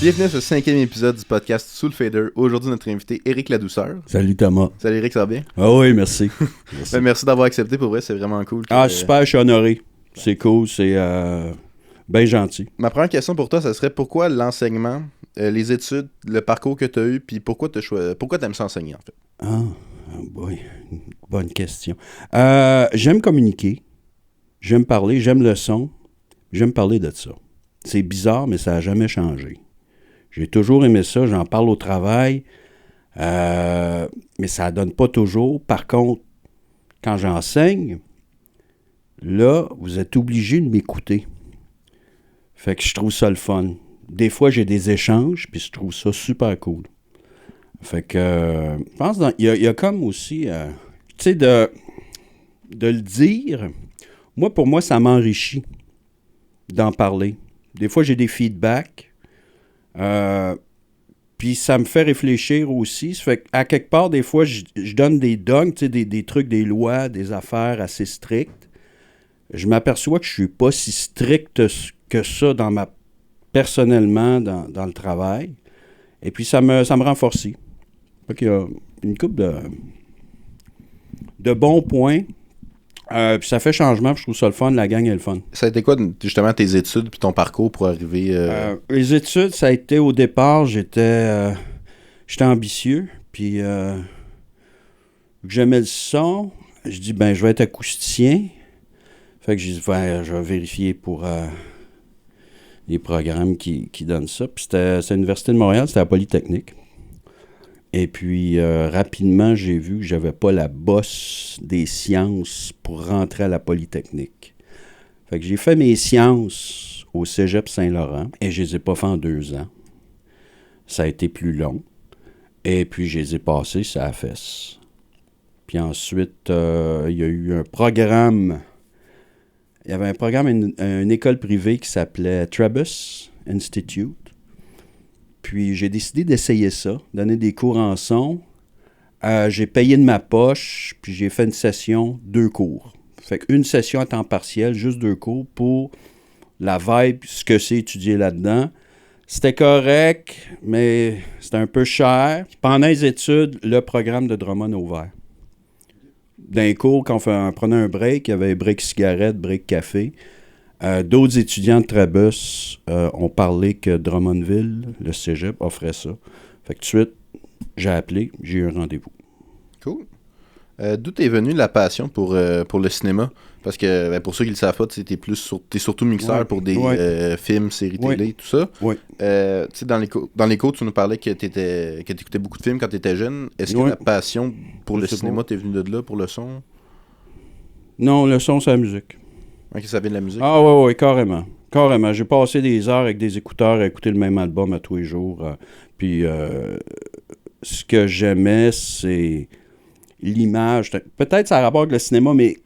Bienvenue à ce 5e épisode du podcast Sous le Fader. Aujourd'hui, notre invité, Éric Ladouceur. Salut Thomas. Salut Éric, ça va bien? Ah oui, merci. Merci. Merci d'avoir accepté, pour vrai, c'est vraiment cool. Super, je suis honoré. C'est cool, c'est bien gentil. Ma première question pour toi, ça serait pourquoi l'enseignement, les études, le parcours que tu as eu, puis pourquoi tu aimes ça enseigner en fait? Boy, bonne question. J'aime communiquer, j'aime parler, j'aime le son, j'aime parler de ça. C'est bizarre, mais ça n'a jamais changé. J'ai toujours aimé ça, j'en parle au travail, mais ça ne donne pas toujours. Par contre, quand j'enseigne, là, vous êtes obligé de m'écouter. Fait que je trouve ça le fun. Des fois, j'ai des échanges, puis je trouve ça super cool. Fait que, je pense qu'il y a comme aussi, tu sais, de le dire, pour moi, ça m'enrichit d'en parler. Des fois, j'ai des feedbacks. Puis ça me fait réfléchir aussi. Ça fait qu'à quelque part, des fois, je donne des dogmes, tu sais, des trucs, des lois, des affaires assez strictes. Je m'aperçois que je suis pas si strict que ça personnellement dans le travail. Et puis ça me renforce. Fait qu'il y a une couple de bons points. Puis ça fait changement, puis je trouve ça le fun, la gang est le fun. Ça a été quoi, justement, tes études puis ton parcours pour arriver... Les études, ça a été au départ, j'étais ambitieux, puis j'aimais le son. Je dis, je vais être acousticien. Fait que j'ai dit, je vais vérifier pour les programmes qui donnent ça. Puis c'était à l'Université de Montréal, c'était à Polytechnique. Et puis, rapidement, j'ai vu que j'avais pas la bosse des sciences pour rentrer à la Polytechnique. Fait que j'ai fait mes sciences au Cégep Saint-Laurent et je les ai pas fait en 2 ans. Ça a été plus long. Et puis, je les ai passés sur la fesse. Puis ensuite, il y a eu un programme. Il y avait un programme, une école privée qui s'appelait Trebus Institute. Puis j'ai décidé d'essayer ça, donner des cours en son. J'ai payé de ma poche, puis j'ai fait une session, 2 cours. Fait qu'une session à temps partiel, juste 2 cours pour la vibe, ce que c'est étudier là-dedans. C'était correct, mais c'était un peu cher. Pendant les études, le programme de Drummond a ouvert. D'un cours, quand on prenait un break, il y avait break cigarette, break café. D'autres étudiants de Trebus ont parlé que Drummondville, le cégep, offrait ça. Fait que tout de suite, j'ai appelé, j'ai eu un rendez-vous. Cool. D'où t'es venue la passion pour le cinéma? Parce que, pour ceux qui le savent pas, t'es surtout mixeur pour des films, séries télé, tout ça. Oui. Tu sais, dans les cours, tu nous parlais que t'écoutais beaucoup de films quand t'étais jeune. Est-ce que la passion pour le cinéma t'es venue de là, pour le son? Non, le son, c'est la musique. Ok, ça vient de la musique? Ah oui, carrément. Carrément. J'ai passé des heures avec des écouteurs à écouter le même album à tous les jours. Puis ce que j'aimais, c'est l'image. Peut-être ça a rapport avec le cinéma, mais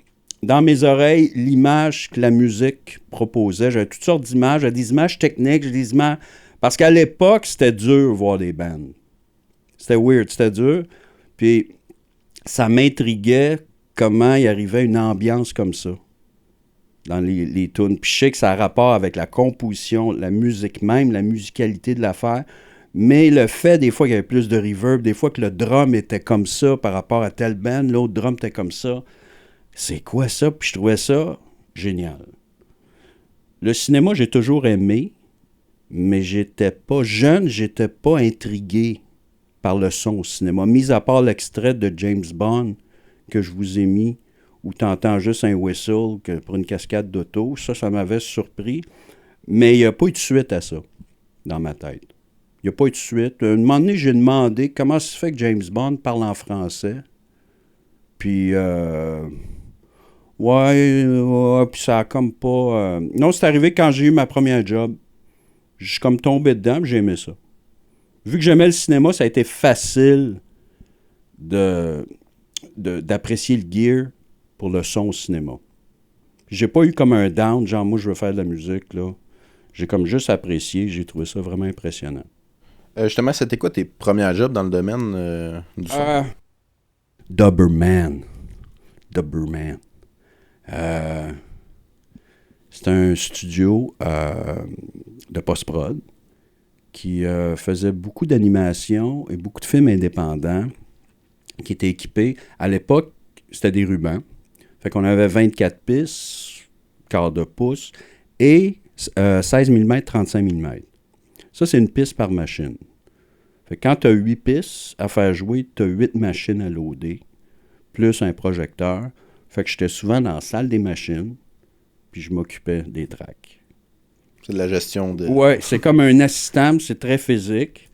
dans mes oreilles, l'image que la musique proposait, j'avais toutes sortes d'images. J'avais des images techniques, j'ai des images... Parce qu'à l'époque, c'était dur de voir des bands. C'était weird, c'était dur. Puis ça m'intriguait comment il arrivait une ambiance comme ça dans les tunes. Puis je sais que ça a rapport avec la composition, la musique même, la musicalité de l'affaire. Mais le fait, des fois, qu'il y avait plus de reverb, des fois que le drum était comme ça par rapport à telle band, l'autre drum était comme ça. C'est quoi ça? Puis je trouvais ça génial. Le cinéma, j'ai toujours aimé, mais j'étais pas jeune, j'étais pas intrigué par le son au cinéma. Mis à part l'extrait de James Bond que je vous ai mis, où tu entends juste un whistle pour une cascade d'auto. Ça m'avait surpris. Mais il n'y a pas eu de suite à ça, dans ma tête. Il n'y a pas eu de suite. Un moment donné, j'ai demandé comment ça se fait que James Bond parle en français. Puis, puis ça a comme pas... Non, c'est arrivé quand j'ai eu ma première job. Je suis comme tombé dedans, puis j'ai aimé ça. Vu que j'aimais le cinéma, ça a été facile d'apprécier le gear pour le son au cinéma. J'ai pas eu comme un down, genre moi je veux faire de la musique, là. J'ai comme juste apprécié, j'ai trouvé ça vraiment impressionnant. Justement, c'était quoi tes premiers jobs dans le domaine du son? Doberman. C'est un studio de post-prod qui faisait beaucoup d'animations et beaucoup de films indépendants qui étaient équipés. À l'époque, c'était des rubans. Fait qu'on avait 24 pistes, quart de pouce, et 16 mm, 35 mm. Ça, c'est une piste par machine. Fait que quand tu as 8 pistes à faire jouer, tu as 8 machines à loader, plus un projecteur. Fait que j'étais souvent dans la salle des machines, puis je m'occupais des tracks. C'est de la gestion de... Ouais, c'est comme un assistant, c'est très physique.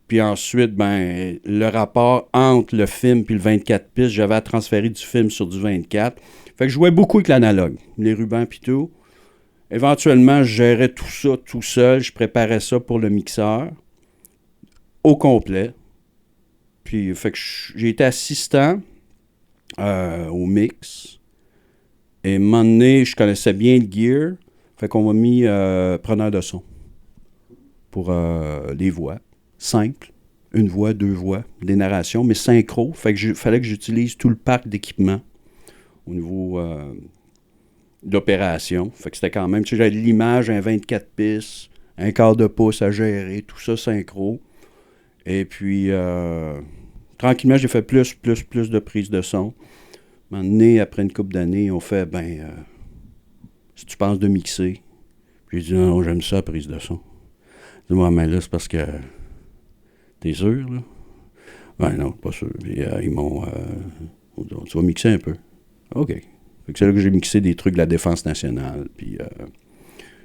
Puis ensuite, ben, le rapport entre le film et le 24 pistes, j'avais à transférer du film sur du 24. Fait que je jouais beaucoup avec l'analogue, les rubans puis tout. Éventuellement, je gérais tout ça tout seul. Je préparais ça pour le mixeur au complet. Puis, fait que j'ai été assistant au mix. Et à un moment donné, je connaissais bien le gear. Fait qu'on m'a mis preneur de son pour les voix. Simple. Une voix, deux voix, des narrations, mais synchro. Fait que fallait que j'utilise tout le parc d'équipement au niveau d'opération. Fait que c'était quand même... Tu sais, j'avais de l'image, un 24 pistes, un quart de pouce à gérer, tout ça synchro. Et puis, tranquillement, j'ai fait plus de prises de son. Un moment donné, après une couple d'années, on fait, si tu penses de mixer. Puis j'ai dit, non, j'aime ça, la prise de son. Je dis, moi, mais là, c'est parce que, t'es sûr, là? Ben non, pas sûr. Puis, ils m'ont, tu vas mixer un peu. OK. Fait que c'est là que j'ai mixé des trucs de la Défense nationale, puis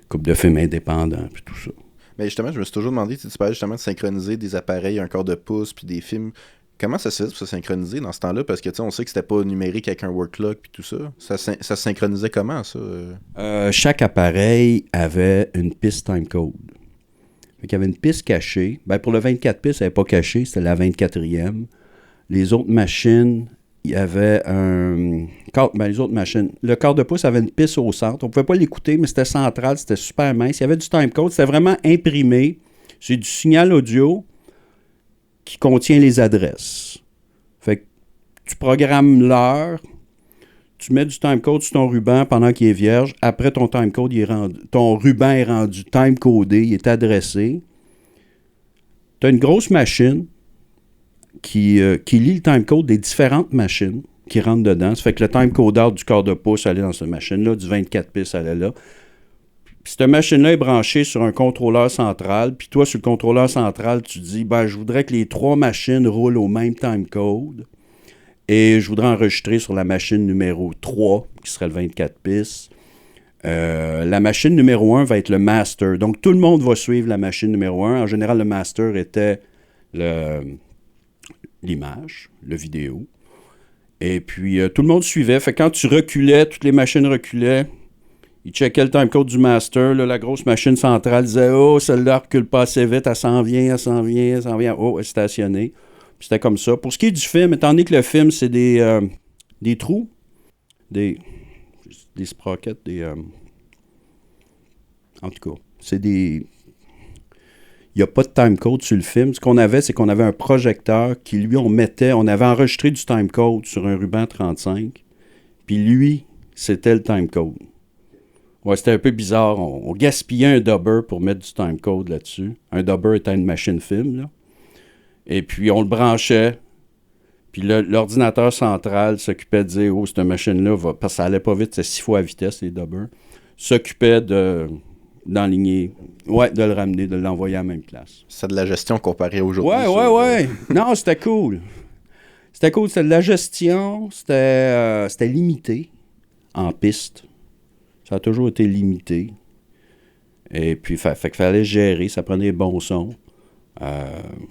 couple de films indépendants, puis tout ça. Mais justement, je me suis toujours demandé, tu parlais justement de synchroniser des appareils, un quart de pouce, puis des films. Comment ça se fait pour se synchroniser dans ce temps-là? Parce que, tu sais, on sait que c'était pas numérique avec un work clock puis tout ça. Ça se synchronisait comment, ça? Chaque appareil avait une piste timecode. Il y avait une piste cachée. Ben, pour le 24 pistes, elle n'était pas cachée, c'était la 24e. Les autres machines, il y avait un... les autres machines. Le quart de pouce avait une piste au centre. On ne pouvait pas l'écouter, mais c'était central, c'était super mince. Il y avait du timecode, c'était vraiment imprimé. C'est du signal audio qui contient les adresses. Fait que tu programmes l'heure, tu mets du timecode sur ton ruban pendant qu'il est vierge. Après, ton timecode, ton ruban est rendu timecodé, il est adressé. Tu as une grosse machine qui lit le timecode des différentes machines qui rentrent dedans. Ça fait que le timecoder du quart de pouce allait dans cette machine-là, du 24 pistes allait là. Puis cette machine-là est branchée sur un contrôleur central. Puis toi, sur le contrôleur central, tu dis, je voudrais que les 3 machines roulent au même timecode. Et je voudrais enregistrer sur la machine numéro 3, qui serait le 24 pistes. La machine numéro 1 va être le master. Donc, tout le monde va suivre la machine numéro 1. En général, le master était l'image, le vidéo. Et puis, tout le monde suivait. Fait que quand tu reculais, toutes les machines reculaient. Il checkait le timecode du master. Là, la grosse machine centrale disait « Oh, celle-là ne recule pas assez vite. Elle s'en vient. Oh, elle est stationnée. » Puis c'était comme ça. Pour ce qui est du film, étant donné que le film, c'est des trous, des sprockets, en tout cas, c'est des... Il n'y a pas de timecode sur le film. Ce qu'on avait, c'est qu'on avait un projecteur qui, lui, on avait enregistré du timecode sur un ruban 35. Puis lui, c'était le timecode. Ouais, c'était un peu bizarre. On gaspillait un dubber pour mettre du timecode là-dessus. Un dubber étant une machine film, là. Et puis, on le branchait. Puis l'ordinateur central s'occupait de dire « Oh, cette machine-là va... » Parce que ça allait pas vite, c'est 6 fois à vitesse, les dubbers. S'occupait d'enligner... Ouais, de le ramener, de l'envoyer à la même place. C'est de la gestion comparée aujourd'hui. Ouais. Non, c'était cool. C'était cool. C'était de la gestion. C'était limité en piste. Ça a toujours été limité. Et puis, fait qu'il fallait gérer. Ça prenait des bons sons.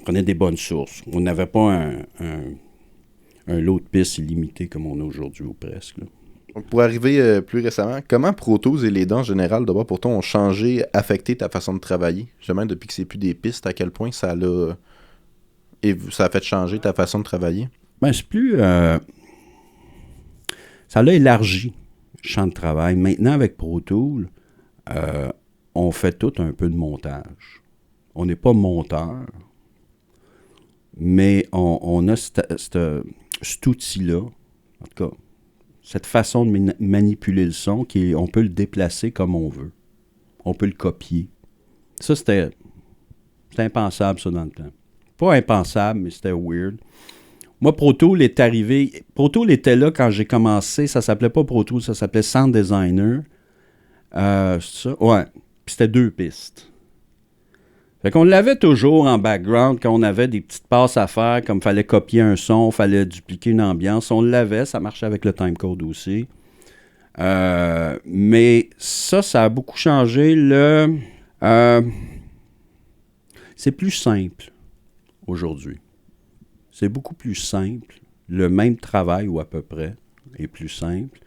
Prenait des bonnes sources. On n'avait pas un lot de pistes illimité comme on a aujourd'hui ou presque. Là. Donc, pour arriver plus récemment, comment Pro Tools et les dents en général, d'abord pour toi, ont changé, affecté ta façon de travailler? Justement, depuis que c'est plus des pistes, à quel point ça a fait changer ta façon de travailler? Ben, c'est plus... ça l'a élargi, le champ de travail. Maintenant, avec Pro Tools, on fait tout un peu de montage. On n'est pas monteur, mais on a cet outil-là, en tout cas, cette façon de manipuler le son, on peut le déplacer comme on veut. On peut le copier. Ça, c'était impensable, ça, dans le temps. Pas impensable, mais c'était weird. Moi, Pro Tool est arrivé... Pro Tool était là quand j'ai commencé. Ça s'appelait pas Pro Tool, ça s'appelait Sound Designer. C'est ça? Ouais. Puis c'était 2 pistes. Fait qu'on l'avait toujours en background quand on avait des petites passes à faire, comme fallait copier un son, fallait dupliquer une ambiance. On l'avait, ça marchait avec le timecode aussi. Mais ça a beaucoup changé. C'est plus simple aujourd'hui. C'est beaucoup plus simple. Le même travail, ou à peu près, est plus simple.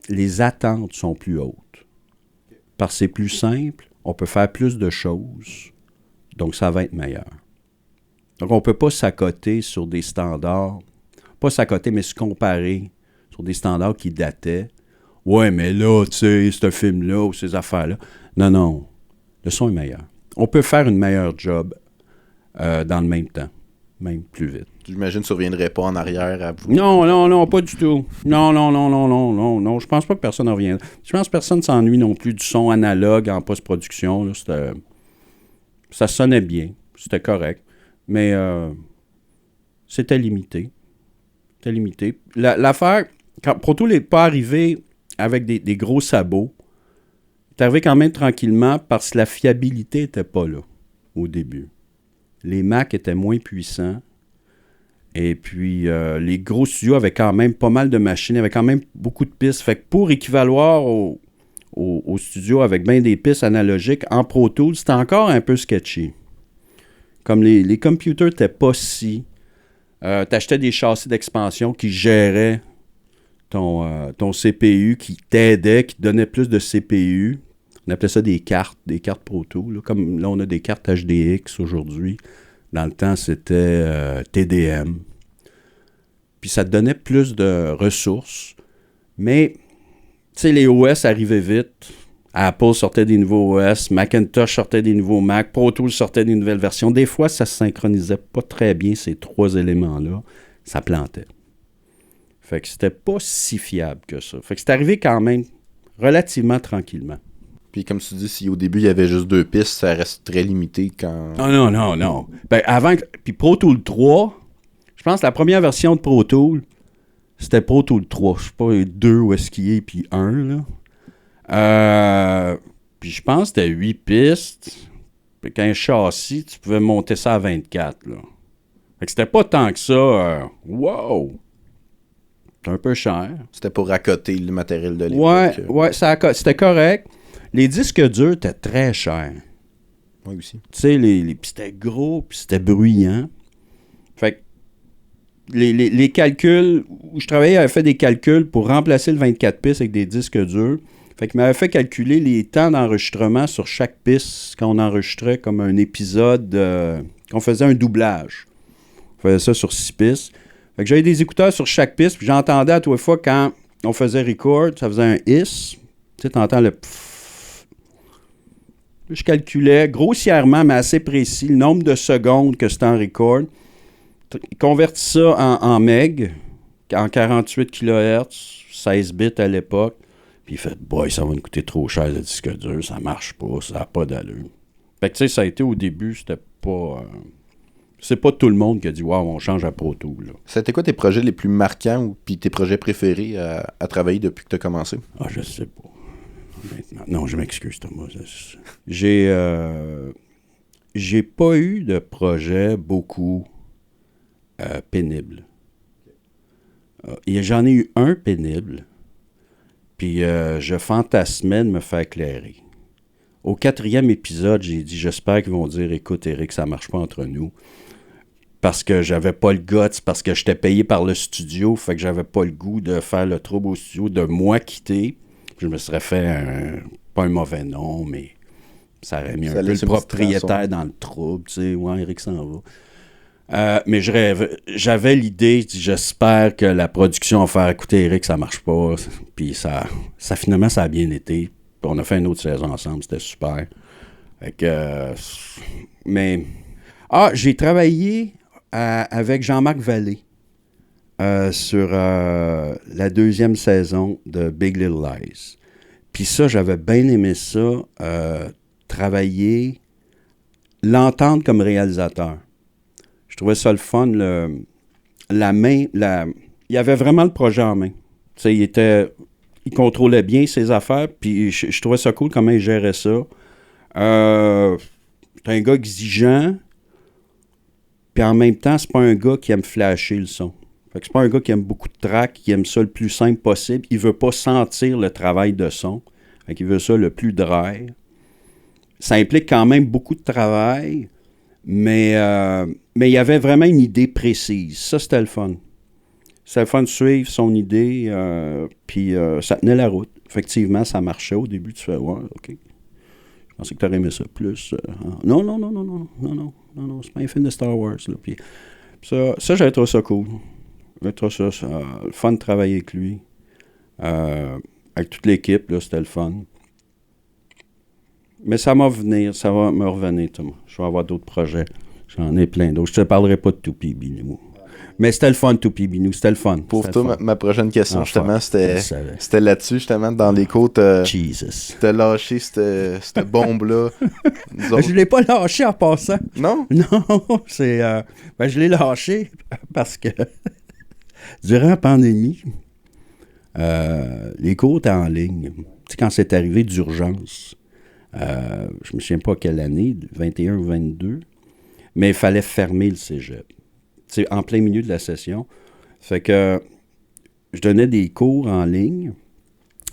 Les attentes sont plus hautes. Parce que c'est plus simple, on peut faire plus de choses, donc ça va être meilleur. Donc on ne peut pas s'accoter sur des standards, pas s'accoter, mais se comparer sur des standards qui dataient. Ouais, mais là, tu sais, ce film-là ou ces affaires-là. Non, le son est meilleur. On peut faire une meilleure job dans le même temps, même plus vite. J'imagine que tu ne reviendrais pas en arrière à vous. Non, pas du tout. Non. Je pense pas que personne en revient. Je pense que personne ne s'ennuie non plus du son analogue en post-production. Là, ça sonnait bien. C'était correct. Mais c'était limité. L'affaire, quand Pro Tool n'est pas arrivé avec des gros sabots, c'est arrivé quand même tranquillement parce que la fiabilité n'était pas là au début. Les Mac étaient moins puissants. Et puis, les gros studios avaient quand même pas mal de machines, avaient quand même beaucoup de pistes. Fait que pour équivaloir au studio avec bien des pistes analogiques, en Pro Tools, c'était encore un peu sketchy. Comme les computers n'étaient pas si... t'achetais des châssis d'expansion qui géraient ton CPU, qui t'aidaient, qui te donnaient plus de CPU. On appelait ça des cartes Pro Tools. Là. Comme là, on a des cartes HDX aujourd'hui. Dans le temps, c'était TDM. Puis ça te donnait plus de ressources. Mais, tu sais, les OS arrivaient vite. Apple sortait des nouveaux OS. Macintosh sortait des nouveaux Mac. Pro Tools sortait des nouvelles versions. Des fois, ça se synchronisait pas très bien, ces 3 éléments-là. Ça plantait. Fait que c'était pas si fiable que ça. Fait que c'est arrivé quand même relativement tranquillement. Puis comme tu dis, si au début il y avait juste 2 pistes, ça reste très limité quand... Non. Ben avant, puis Pro Tool 3, je pense que la première version de Pro Tool, c'était Pro Tool 3. Je sais pas, 2 où est-ce qu'il est, puis 1, là. Puis je pense que c'était 8 pistes. Puis qu'un châssis, tu pouvais monter ça à 24, là. Fait que c'était pas tant que ça. Wow! C'est un peu cher. C'était pour raccoter le matériel de l'époque. Ouais, c'était correct. Les disques durs étaient très chers. Oui, aussi. Tu sais, puis c'était gros, puis c'était bruyant. Fait que les calculs, où je travaillais, j'avais fait des calculs pour remplacer le 24 pistes avec des disques durs. Fait qu'il m'avait fait calculer les temps d'enregistrement sur chaque piste quand on enregistrait comme un épisode, qu'on faisait un doublage. On faisait ça sur 6 pistes. Fait que j'avais des écouteurs sur chaque piste, puis j'entendais à toute fois quand on faisait record, ça faisait un hiss. Tu sais, t'entends le pfff. Je calculais grossièrement, mais assez précis, le nombre de secondes que c'était en record. Convertis ça en meg, en 48 kHz, 16 bits à l'époque. Puis il fait, boy, ça va nous coûter trop cher le disque dur, ça marche pas, ça n'a pas d'allure. Fait que tu sais, ça a été au début, c'était pas... c'est pas tout le monde qui a dit, wow, on change à Pro Tool. Là. C'était quoi tes projets les plus marquants ou puis tes projets préférés à travailler depuis que tu as commencé? Ah, je sais pas. Maintenant. Non, je m'excuse, Thomas. J'ai pas eu de projet beaucoup pénible. J'en ai eu un pénible, puis je fantasmais de me faire éclairer. Au 4e épisode, j'ai dit, j'espère qu'ils vont dire, écoute, Eric, ça marche pas entre nous. Parce que j'avais pas le guts, parce que j'étais payé par le studio, fait que j'avais pas le goût de faire le trouble au studio, de moi quitter. Je me serais fait pas un mauvais nom, mais ça aurait mis un peu le propriétaire dans le trouble, tu sais, ouais, Eric s'en va. Mais j'avais l'idée, j'espère que la production va faire écouter Eric, ça marche pas. Puis ça finalement, ça a bien été. Puis on a fait une autre saison ensemble, c'était super. Fait que, mais, j'ai travaillé avec Jean-Marc Vallée sur la 2e saison de Big Little Lies. Puis ça, j'avais bien aimé ça, travailler, l'entendre comme réalisateur. Je trouvais ça le fun, il y avait vraiment le projet en main. Tu sais, il contrôlait bien ses affaires, puis je trouvais ça cool comment il gérait ça. C'est un gars exigeant, puis en même temps, c'est pas un gars qui aime flasher le son. Fait que c'est pas un gars qui aime beaucoup de tracks, qui aime ça le plus simple possible. Il veut pas sentir le travail de son. Fait qu'il veut ça le plus dry. Ça implique quand même beaucoup de travail, mais il y avait vraiment une idée précise. Ça, c'était le fun. C'était le fun de suivre son idée, puis ça tenait la route. Effectivement, ça marchait. Au début, tu fais « Ouais, OK. Je pensais que tu aurais aimé ça plus. » Non, c'est pas un film de Star Wars. Là. Puis ça j'avais trouvé ça cool. J'avais trouvé ça le fun de travailler avec lui. Avec toute l'équipe, là, c'était le fun. Mais ça va me revenir, Thomas. Je vais avoir d'autres projets. J'en ai plein d'autres. Je te parlerai pas de Toupie Binou. Mais c'était le fun, Toupie Binou. C'était le fun. Pour c'était toi, ma prochaine question, justement, c'était là-dessus, justement, dans les côtes. Jesus. T'as lâché cette bombe-là. Je l'ai pas lâché en passant. Non? Non, c'est... je l'ai lâché parce que durant la pandémie, les cours étaient en ligne. Tu sais, quand c'est arrivé d'urgence, je me souviens pas quelle année, 21 ou 22, mais il fallait fermer le cégep. Tu sais, en plein milieu de la session. Fait que je donnais des cours en ligne.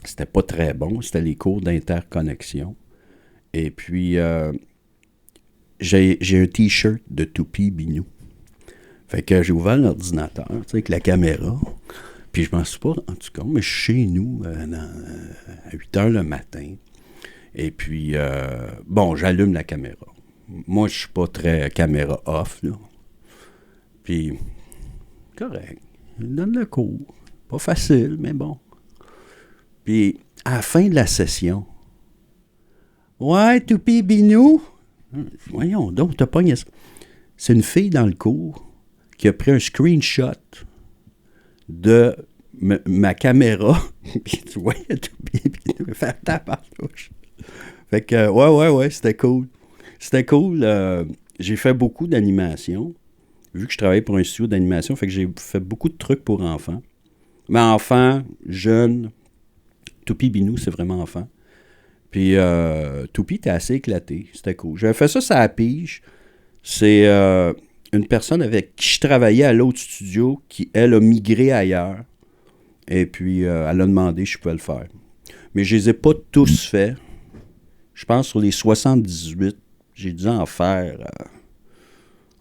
C'était pas très bon. C'était les cours d'interconnexion. Et puis, j'ai un T-shirt de Toupie Binou. Fait que j'ai ouvert l'ordinateur, tu sais, avec la caméra. Puis je m'en suis pas rendu compte, mais je suis chez nous à 8 heures le matin. Et puis, j'allume la caméra. Moi, je suis pas très caméra off, là. Puis, correct. Je donne le cours. Pas facile, mais bon. Puis, à la fin de la session, ouais, Toupie Binou. Voyons donc, t'as pogné ça. C'est une fille dans le cours qui a pris un screenshot de ma caméra. Puis tu voyais Toupie Binou faire ta partouche. Fait que, ouais, c'était cool. C'était cool. J'ai fait beaucoup d'animation. Vu que je travaillais pour un studio d'animation, fait que j'ai fait beaucoup de trucs pour enfants. Mais enfants, jeunes, Toupie Binou, c'est vraiment enfant. Puis Toupie était assez éclaté. C'était cool. J'avais fait ça à la pige. C'est une personne avec qui je travaillais à l'autre studio qui, elle, a migré ailleurs. Et puis, elle a demandé si je pouvais le faire. Mais je les ai pas tous faits. Je pense sur les 78, j'ai dû en faire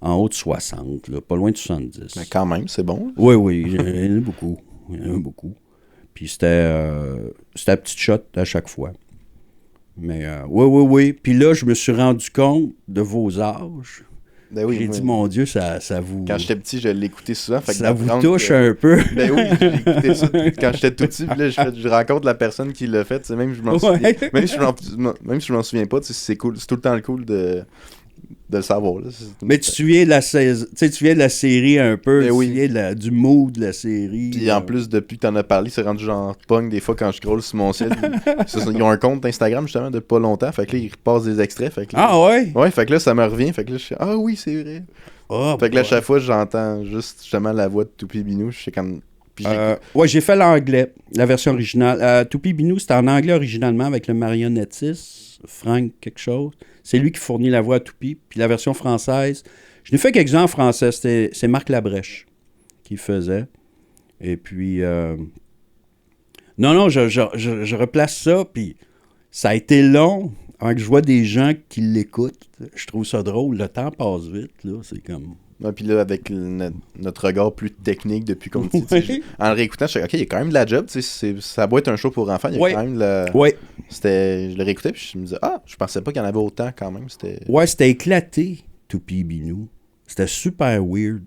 en haut de 60, là, pas loin de 70. Mais quand même, c'est bon. Oui, il y en a beaucoup. Puis c'était à petite shot à chaque fois. Mais oui. Puis là, je me suis rendu compte de vos âges. Ben oui, j'ai dit, mon Dieu, ça vous... Quand j'étais petit, je l'écoutais souvent. Fait que ça vous touche un peu. Ben oui, j'ai écouté ça quand j'étais tout petit. Puis là, je rencontre la personne qui l'a fait. Même je m'en souviens. Même si je m'en souviens pas, c'est cool. C'est tout le temps cool de le savoir. Là. Mais tu te souviens de la saison, tu viens de la série un peu, ben tu souviens du mood de la série. Puis en plus, depuis que t'en as parlé, c'est rendu genre pogne des fois quand je scroll sur mon site. Ils ont un compte Instagram justement depuis pas longtemps. Fait que là, ils repassent des extraits. Fait que là, ah ouais? Ouais, fait que là, ça me revient. Fait que là, je suis ah oui, c'est vrai. Fait que là, à chaque fois, j'entends juste justement la voix de Toupie Binou. Je sais comme. J'ai fait l'anglais, la version originale. Toupie Binou, c'était en anglais originalement avec le marionnettiste, Frank quelque chose. C'est lui qui fournit la voix à Toupie. Puis la version française, je l'ai fait quelques-uns en français. C'est Marc Labrèche qui faisait. Et puis... Non, je replace ça, puis ça a été long avant que je vois des gens qui l'écoutent. Je trouve ça drôle. Le temps passe vite, là. C'est comme... Ouais, puis là, avec notre regard plus technique depuis comme tu dis, en le réécoutant, je suis OK, il y a quand même de la job, ça doit être un show pour enfants, il y a quand même je le réécoutais, puis je me disais, je pensais pas qu'il y en avait autant quand même. C'était éclaté, Toupie Binou. C'était super weird.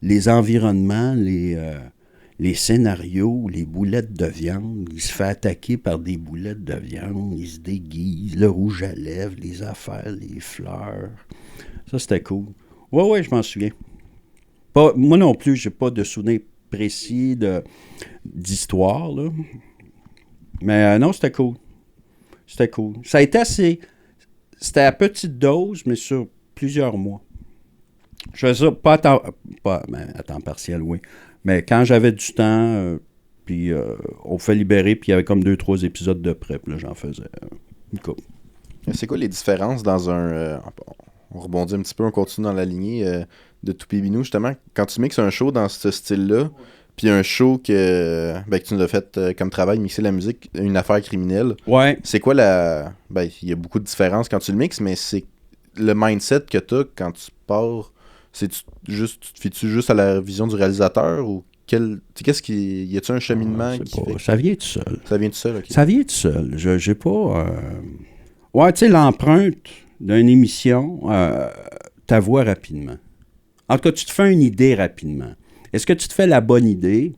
Les environnements, les scénarios, les boulettes de viande, il se fait attaquer par des boulettes de viande, il se déguise, le rouge à lèvres, les affaires, les fleurs. Ça, c'était cool. Ouais, je m'en souviens. Moi non plus, j'ai pas de souvenir précis d'histoire, là. Mais non, c'était cool. C'était cool. Ça a été assez... c'était à petite dose, mais sur plusieurs mois. Je faisais ça pas à temps partiel, oui. Mais quand j'avais du temps, puis on fait libérer, puis il y avait comme 2-3 épisodes de prep, là, j'en faisais une couple. C'est quoi les différences dans un... on rebondit un petit peu, on continue dans la lignée de Toupie Binou, justement. Quand tu mixes un show dans ce style-là, puis un show que tu nous as fait comme travail, mixer la musique, une affaire criminelle. Ouais. C'est quoi la... il y a beaucoup de différences quand tu le mixes, mais c'est le mindset que tu as quand tu pars. Tu te fies-tu juste à la vision du réalisateur ou qu'est-ce qui... Y a-tu un cheminement qui fait... Ça vient tout seul. Ça vient tout seul, ok. Ça vient tout seul. J'ai pas... Ouais, tu sais, l'empreinte d'une émission, ta voix rapidement. En tout cas, tu te fais une idée rapidement. Est-ce que tu te fais la bonne idée?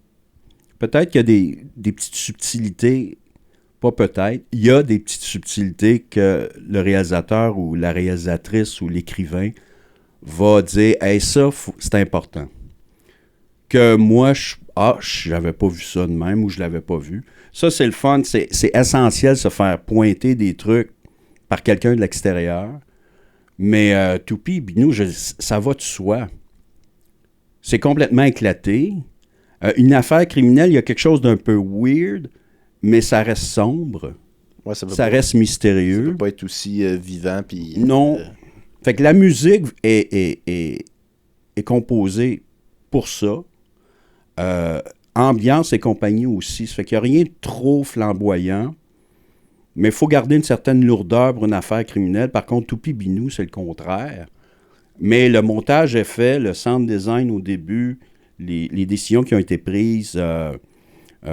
Peut-être qu'il y a des petites subtilités, pas peut-être, il y a des petites subtilités que le réalisateur ou la réalisatrice ou l'écrivain va dire « Hey, ça, c'est important. » Que moi, j'avais pas vu ça de même ou je l'avais pas vu. Ça, c'est le fun. C'est essentiel de se faire pointer des trucs par quelqu'un de l'extérieur. Mais Toupie, Binou, ça va de soi. C'est complètement éclaté. Une affaire criminelle, il y a quelque chose d'un peu weird, mais ça reste sombre. Ouais, ça reste mystérieux. Ça peut pas être aussi vivant. Puis non. Fait que la musique est composée pour ça. Ambiance et compagnie aussi. Ça fait qu'il n'y a rien de trop flamboyant. Mais il faut garder une certaine lourdeur pour une affaire criminelle. Par contre, Toupie Binou, c'est le contraire. Mais le montage est fait, le sound design au début, les décisions qui ont été prises,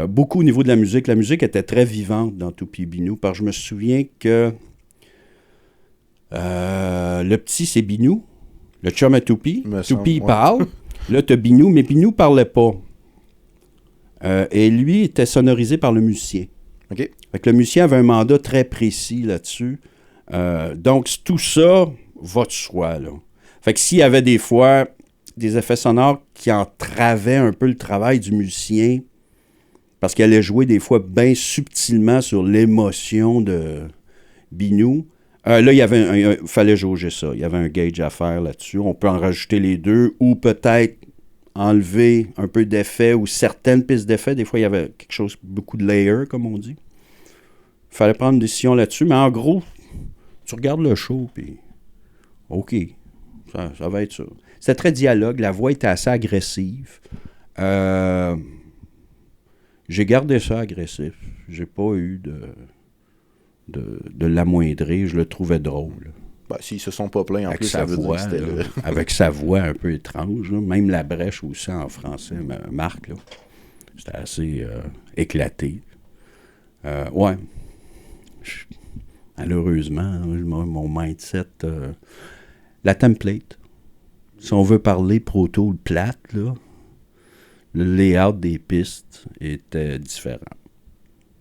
beaucoup au niveau de la musique. La musique était très vivante dans Toupie Binou, parce que je me souviens que le petit, c'est Binou, le chum à Toupie. Toupie, il parle. Là, tu as Binou, mais Binou ne parlait pas. Et lui était sonorisé par le musicien. OK. Fait que le musicien avait un mandat très précis là-dessus. Donc, tout ça va de soi, là. Fait que s'il y avait des fois des effets sonores qui entravaient un peu le travail du musicien, parce qu'il allait jouer des fois bien subtilement sur l'émotion de Binou, là, il fallait jauger ça. Il y avait un gauge à faire là-dessus. On peut en rajouter les deux ou peut-être enlever un peu d'effets ou certaines pistes d'effets. Des fois, il y avait quelque chose, beaucoup de layers, comme on dit. Il fallait prendre une décision là-dessus. Mais en gros, tu regardes le show, puis OK. Ça va être ça. C'était très dialogue. La voix était assez agressive. J'ai gardé ça agressif. J'ai pas eu de l'amoindrir. Je le trouvais drôle. S'ils se sont pas plaints, en avec plus, sa ça veut voix, dire que c'était... là, avec sa voix un peu étrange. Là. Même la brèche aussi en français, Marc, là, c'était assez éclaté. Ouais. Malheureusement, hein, mon mindset... la template. Si on veut parler proto plate, là, le layout des pistes était différent.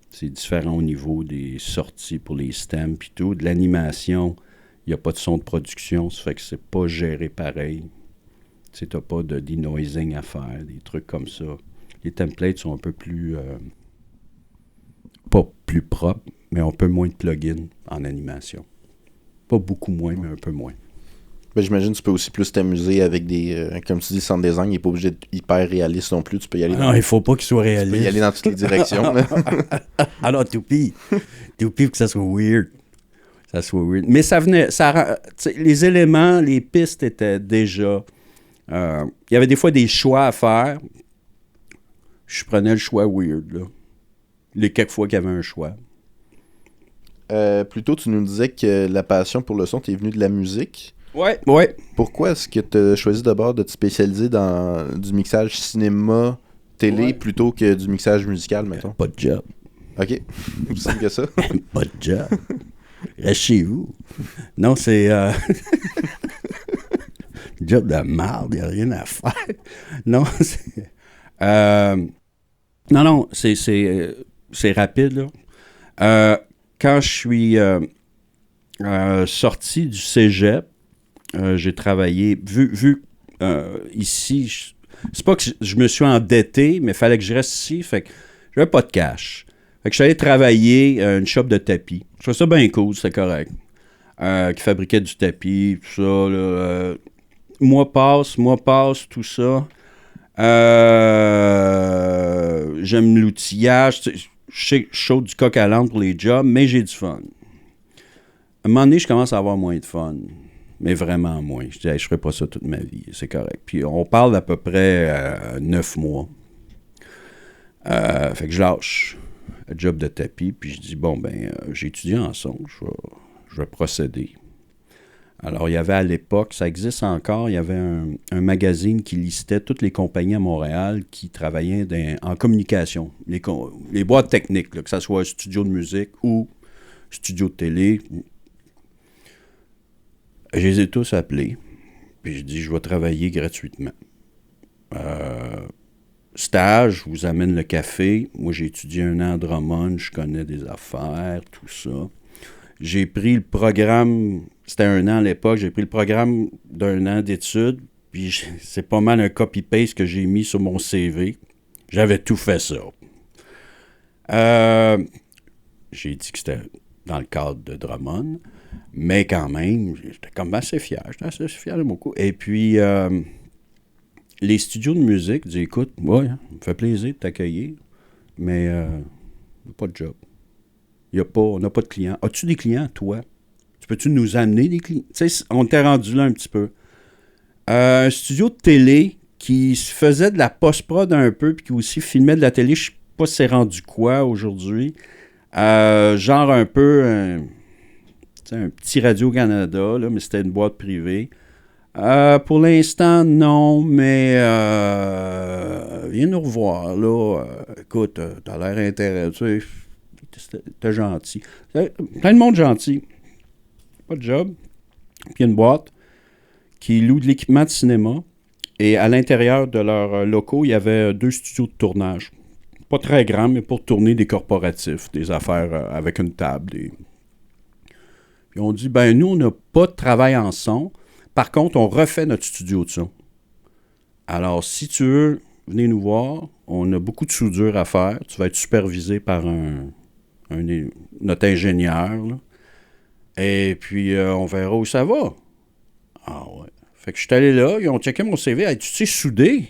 C'est différent au niveau des sorties pour les stems puis tout. De l'animation, il n'y a pas de son de production, ça fait que c'est pas géré pareil. Tu n'as pas de denoising à faire, des trucs comme ça. Les templates sont un peu plus... pas plus propres, mais un peu moins de plugins en animation. Pas beaucoup moins, mais un peu moins. J'imagine que tu peux aussi plus t'amuser avec des... comme tu dis, sound design, il n'est pas obligé d'être hyper réaliste non plus. Tu peux y aller non, il faut pas qu'il soit réaliste. Tu peux y aller dans toutes les directions. Alors, Toupie, pour que ça soit weird. Mais ça venait... les éléments, les pistes étaient déjà... il y avait des fois des choix à faire. Je prenais le choix weird, là. Les quelques fois qu'il y avait un choix. Plus tôt, tu nous disais que la passion pour le son t'est venue de la musique. Ouais. Pourquoi est-ce que tu as choisi d'abord de te spécialiser dans du mixage cinéma, télé, plutôt que du mixage musical, mettons? Pas de job. OK. Aussi simple que ça. Pas de job. Reste chez vous. Non, c'est... job de merde, il n'y a rien à faire. Non, c'est... Non, c'est rapide, là. Quand je suis sorti du cégep, j'ai travaillé... Vu ici, c'est pas que je me suis endetté, mais il fallait que je reste ici, fait que j'avais pas de cash. Fait que je suis allé travailler une shop de tapis. Je trouvais ça bien cool, c'était correct. qui fabriquait du tapis, tout ça. Là, mois passe, tout ça. J'aime l'outillage. Je saute du coq à l'âne pour les jobs, mais j'ai du fun. À un moment donné, je commence à avoir moins de fun. Mais vraiment moins. Je dis, hey, je ferai pas ça toute ma vie. C'est correct. Puis on parle d'à peu près 9 mois. Fait que je lâche le job de tapis. Puis je dis, bon, j'ai étudié en son. Je vais procéder. Alors, il y avait à l'époque, ça existe encore, il y avait un magazine qui listait toutes les compagnies à Montréal qui travaillaient en communication. Les boîtes techniques, là, que ce soit un studio de musique ou studio de télé. Je les ai tous appelés. Puis je dis, je vais travailler gratuitement. Stage, je vous amène le café. Moi, j'ai étudié 1 an à Drummond, je connais des affaires, tout ça. J'ai pris le programme, c'était 1 an à l'époque, j'ai pris le programme d'1 an d'études, puis c'est pas mal un copy-paste que j'ai mis sur mon CV. J'avais tout fait ça. J'ai dit que c'était dans le cadre de Drummond, mais quand même, j'étais comme assez fier. J'étais assez fier de mon coup. Et puis, les studios de musique disaient, écoute, ouais, ça me fait plaisir de t'accueillir, mais pas de job. On n'a pas de clients. As-tu des clients, toi? Peux-tu nous amener des clients? Tu sais, on t'est rendu là un petit peu. Un studio de télé qui faisait de la post-prod un peu, puis qui aussi filmait de la télé, je ne sais pas si c'est rendu quoi aujourd'hui. Genre un peu un petit Radio-Canada, là, mais c'était une boîte privée. Pour l'instant, non, mais viens nous revoir, là. Écoute, t'as l'air intéressé. T'es gentil. Plein de monde gentil. Pas de job. Puis il y a une boîte qui loue de l'équipement de cinéma. Et à l'intérieur de leurs locaux, il y avait 2 studios de tournage. Pas très grands, mais pour tourner des corporatifs, des affaires avec une table. Puis on dit, nous, on n'a pas de travail en son. Par contre, on refait notre studio de son. Alors, si tu veux, venez nous voir. On a beaucoup de soudure à faire. Tu vas être supervisé par notre ingénieur. Là. Et puis, on verra où ça va. Ah ouais. Fait que je suis allé là, ils ont checké mon CV. Hey, tu sais souder?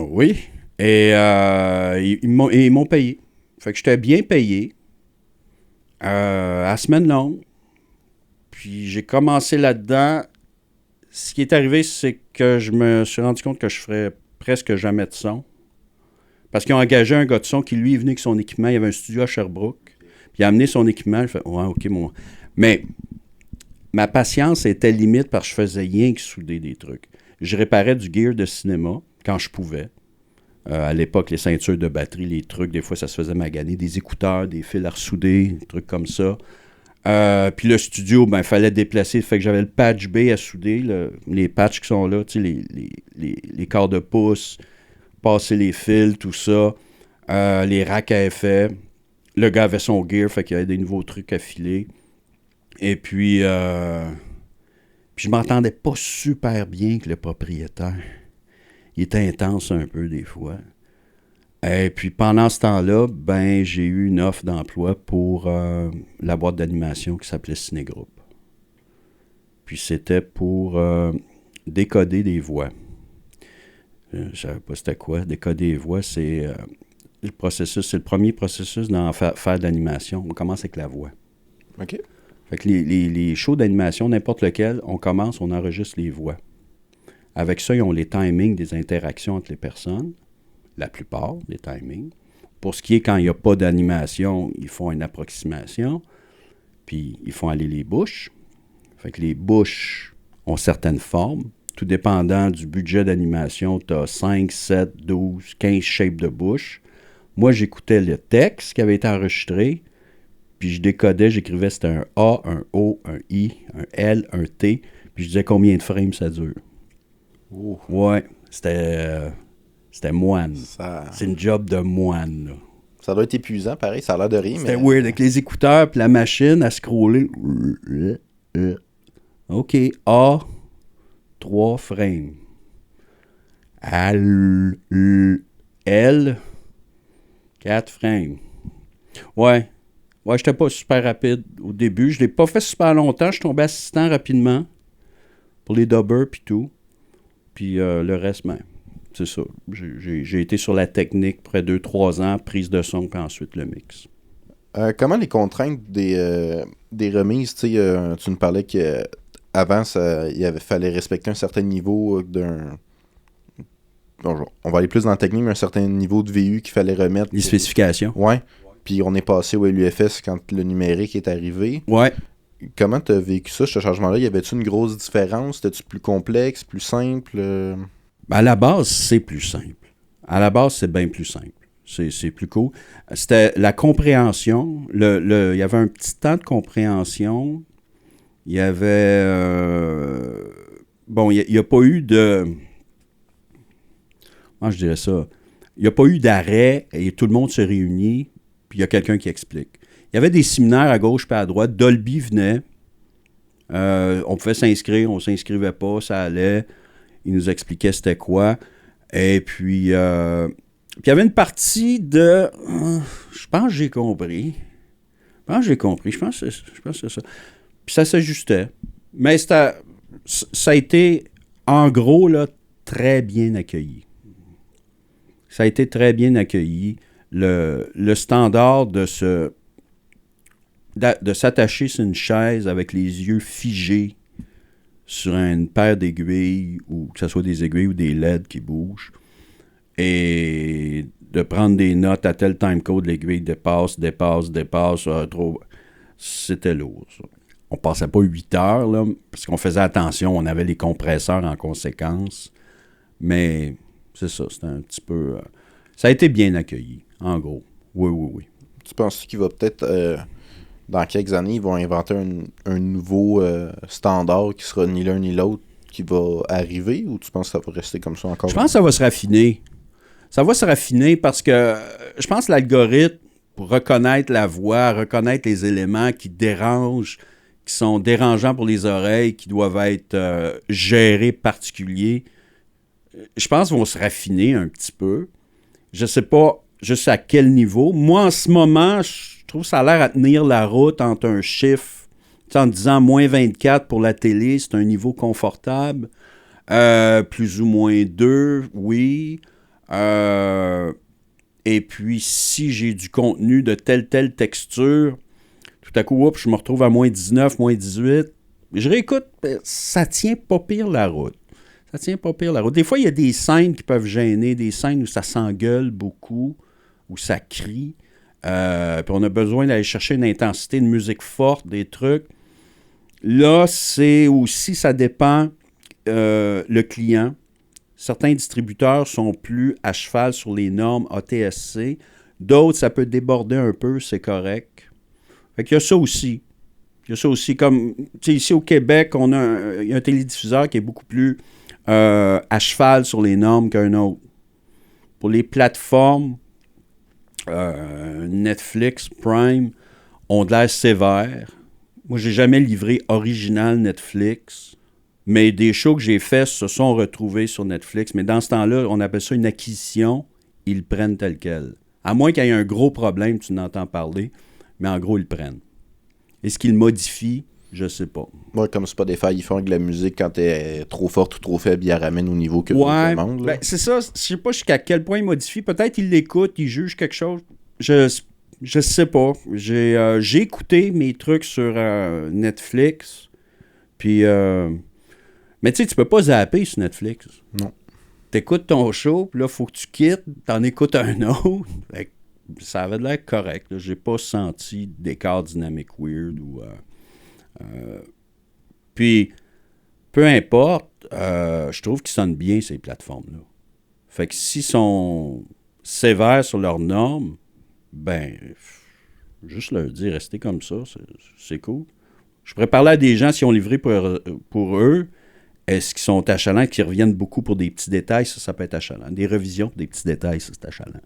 Oui. Et ils m'ont payé. Fait que j'étais bien payé. À semaine longue. Puis j'ai commencé là-dedans. Ce qui est arrivé, c'est que je me suis rendu compte que je ferais presque jamais de son. Parce qu'ils ont engagé un gars de son qui, lui, est venu avec son équipement. Il y avait un studio à Sherbrooke. Puis il a amené son équipement. Je fais, ouais, OK, moi. Mais ma patience était limite parce que je faisais rien que souder des trucs. Je réparais du gear de cinéma quand je pouvais. À l'époque, les ceintures de batterie, les trucs, des fois, ça se faisait maganer. Des écouteurs, des fils à ressouder, des trucs comme ça. Puis le studio, il fallait déplacer. Fait que j'avais le patch B à souder, les patchs qui sont là, tu sais, les quarts de pouce, passer les fils, tout ça. Les racks à effet. Le gars avait son gear, fait qu'il y avait des nouveaux trucs à filer. Et puis je m'entendais pas super bien avec le propriétaire. Il était intense un peu des fois. Et puis pendant ce temps-là, j'ai eu une offre d'emploi pour la boîte d'animation qui s'appelait Cinégroupe. Puis c'était pour décoder des voix. Je savais pas c'était quoi. Décoder des voix, c'est le processus, c'est le premier processus dans faire de l'animation. On commence avec la voix. OK. Fait que les shows d'animation, n'importe lequel, on enregistre les voix. Avec ça, ils ont les timings des interactions entre les personnes. La plupart des timings. Pour ce qui est quand il n'y a pas d'animation, ils font une approximation, puis ils font aller les bouches. Fait que les bouches ont certaines formes. Tout dépendant du budget d'animation, tu as 5, 7, 12, 15 shapes de bouche. Moi, j'écoutais le texte qui avait été enregistré, puis je décodais, j'écrivais c'était un A, un O, un I, un L, un T, puis je disais combien de frames ça dure. Oh. Ouais, c'était moine. Ça... C'est une job de moine, là. Ça doit être épuisant, pareil, ça a l'air de rien. C'était weird, avec les écouteurs puis la machine à scroller. OK, A, 3 frames. L, 4 frames. Ouais, Ouais, j'étais pas super rapide au début. Je l'ai pas fait super longtemps. Je suis tombé assistant rapidement pour les dubbers puis tout. Puis le reste, ben, c'est ça. J'ai été sur la technique près de 2-3 ans, prise de son, puis ensuite le mix. Comment les contraintes des remises, tu sais, tu nous parlais qu'avant, fallait respecter un certain niveau d'un... Bon, on va aller plus dans la technique, mais un certain niveau de VU qu'il fallait remettre. Les spécifications. Ouais. Puis on est passé au LUFS quand le numérique est arrivé. Ouais. Comment tu as vécu ça, ce changement-là? Y avait-tu une grosse différence? C'était-tu plus complexe, plus simple? Ben, à la base, c'est plus simple. À la base, c'est bien plus simple. C'est plus cool. C'était la compréhension. Il y avait un petit temps de compréhension. Il y avait... bon, il n'y a pas eu de... Comment je dirais ça? Il n'y a pas eu d'arrêt et tout le monde se réunit, puis il y a quelqu'un qui explique. Il y avait des séminaires à gauche et à droite. Dolby venait. On pouvait s'inscrire, on ne s'inscrivait pas, ça allait. Il nous expliquait c'était quoi. Et puis, il y avait une partie de... je pense que j'ai compris. Je pense que c'est ça. Puis ça s'ajustait. Mais ça a été, en gros, là, très bien accueilli. Ça a été très bien accueilli. Le standard de s'attacher sur une chaise avec les yeux figés sur une paire d'aiguilles, ou que ce soit des aiguilles ou des LED qui bougent, et de prendre des notes à tel timecode, l'aiguille dépasse, trop. C'était lourd, ça. On passait pas 8 heures, là, parce qu'on faisait attention, on avait les compresseurs en conséquence, mais c'est ça, c'était un petit peu... ça a été bien accueilli, en gros. Oui. Tu penses qu'il va peut-être... dans quelques années, ils vont inventer un nouveau standard qui sera ni l'un ni l'autre qui va arriver, ou tu penses que ça va rester comme ça encore? Je pense que ça va se raffiner. Ça va se raffiner parce que je pense que l'algorithme, pour reconnaître la voix, reconnaître les éléments qui dérangent, qui sont dérangeants pour les oreilles, qui doivent être gérés particuliers, je pense qu'ils vont se raffiner un petit peu. Je ne sais pas juste à quel niveau. Moi, en ce moment, je trouve que ça a l'air à tenir la route entre un chiffre, en disant moins 24 pour la télé, c'est un niveau confortable. Plus ou moins 2, oui. Et puis, si j'ai du contenu de telle texture, tout à coup, je me retrouve à moins 19, moins 18. Je réécoute, ça tient pas pire la route. Des fois, il y a des scènes qui peuvent gêner, des scènes où ça s'engueule beaucoup, où ça crie. Puis on a besoin d'aller chercher une intensité de musique forte, des trucs. Là, c'est aussi, ça dépend le client. Certains distributeurs sont plus à cheval sur les normes ATSC. D'autres, ça peut déborder un peu, c'est correct. Fait qu'il y a ça aussi. Comme, tu sais, ici au Québec, il y a un télédiffuseur qui est beaucoup plus à cheval sur les normes qu'un autre. Pour les plateformes, Netflix, Prime, ont de l'air sévères. Moi, j'ai jamais livré original Netflix, mais des shows que j'ai faits se sont retrouvés sur Netflix. Mais dans ce temps-là, on appelle ça une acquisition. Ils le prennent tel quel. À moins qu'il y ait un gros problème, tu n'entends parler, mais en gros, ils le prennent. Est-ce qu'ils le modifient? Je sais pas. Ouais, comme Spotify, ils font avec la musique quand elle est trop forte ou trop faible, ils la ramènent au niveau que tout demande. Ben, c'est ça. Je sais pas jusqu'à quel point ils modifient. Peut-être ils l'écoutent, ils jugent quelque chose. Je sais pas. J'ai écouté mes trucs sur Netflix. Puis... mais tu sais, tu peux pas zapper sur Netflix. Non. T'écoutes ton show, puis là, faut que tu quittes, t'en écoutes un autre. Ça avait l'air correct. Là. J'ai pas senti d'écart dynamique weird ou... puis, peu importe, je trouve qu'ils sonnent bien, ces plateformes-là. Fait que s'ils sont sévères sur leurs normes, ben, juste leur dire, restez comme ça, c'est cool. Je pourrais parler à des gens, si on livré pour eux, est-ce qu'ils sont achalants, qu'ils reviennent beaucoup pour des petits détails, ça peut être achalant. Des revisions pour des petits détails, ça, c'est achalant.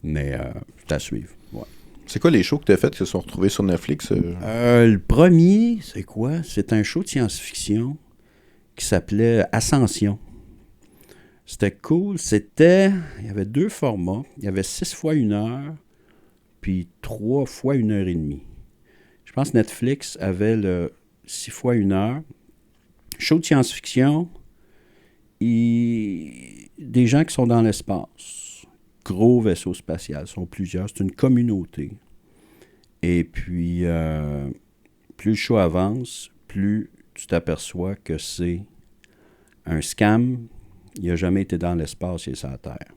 Mais, c'est à suivre, ouais. C'est quoi les shows que tu as faits qui se sont retrouvés sur Netflix? Le premier, c'est quoi? C'est un show de science-fiction qui s'appelait Ascension. C'était cool. Il y avait 2 formats. Il y avait 6 fois 1 heure, puis 3 fois 1h30. Je pense que Netflix avait le 6 fois 1 heure. Show de science-fiction et des gens qui sont dans l'espace. Gros vaisseau spatial, sont plusieurs. C'est une communauté. Et puis, plus le show avance, plus tu t'aperçois que c'est un scam. Il n'a jamais été dans l'espace, il est sur la Terre.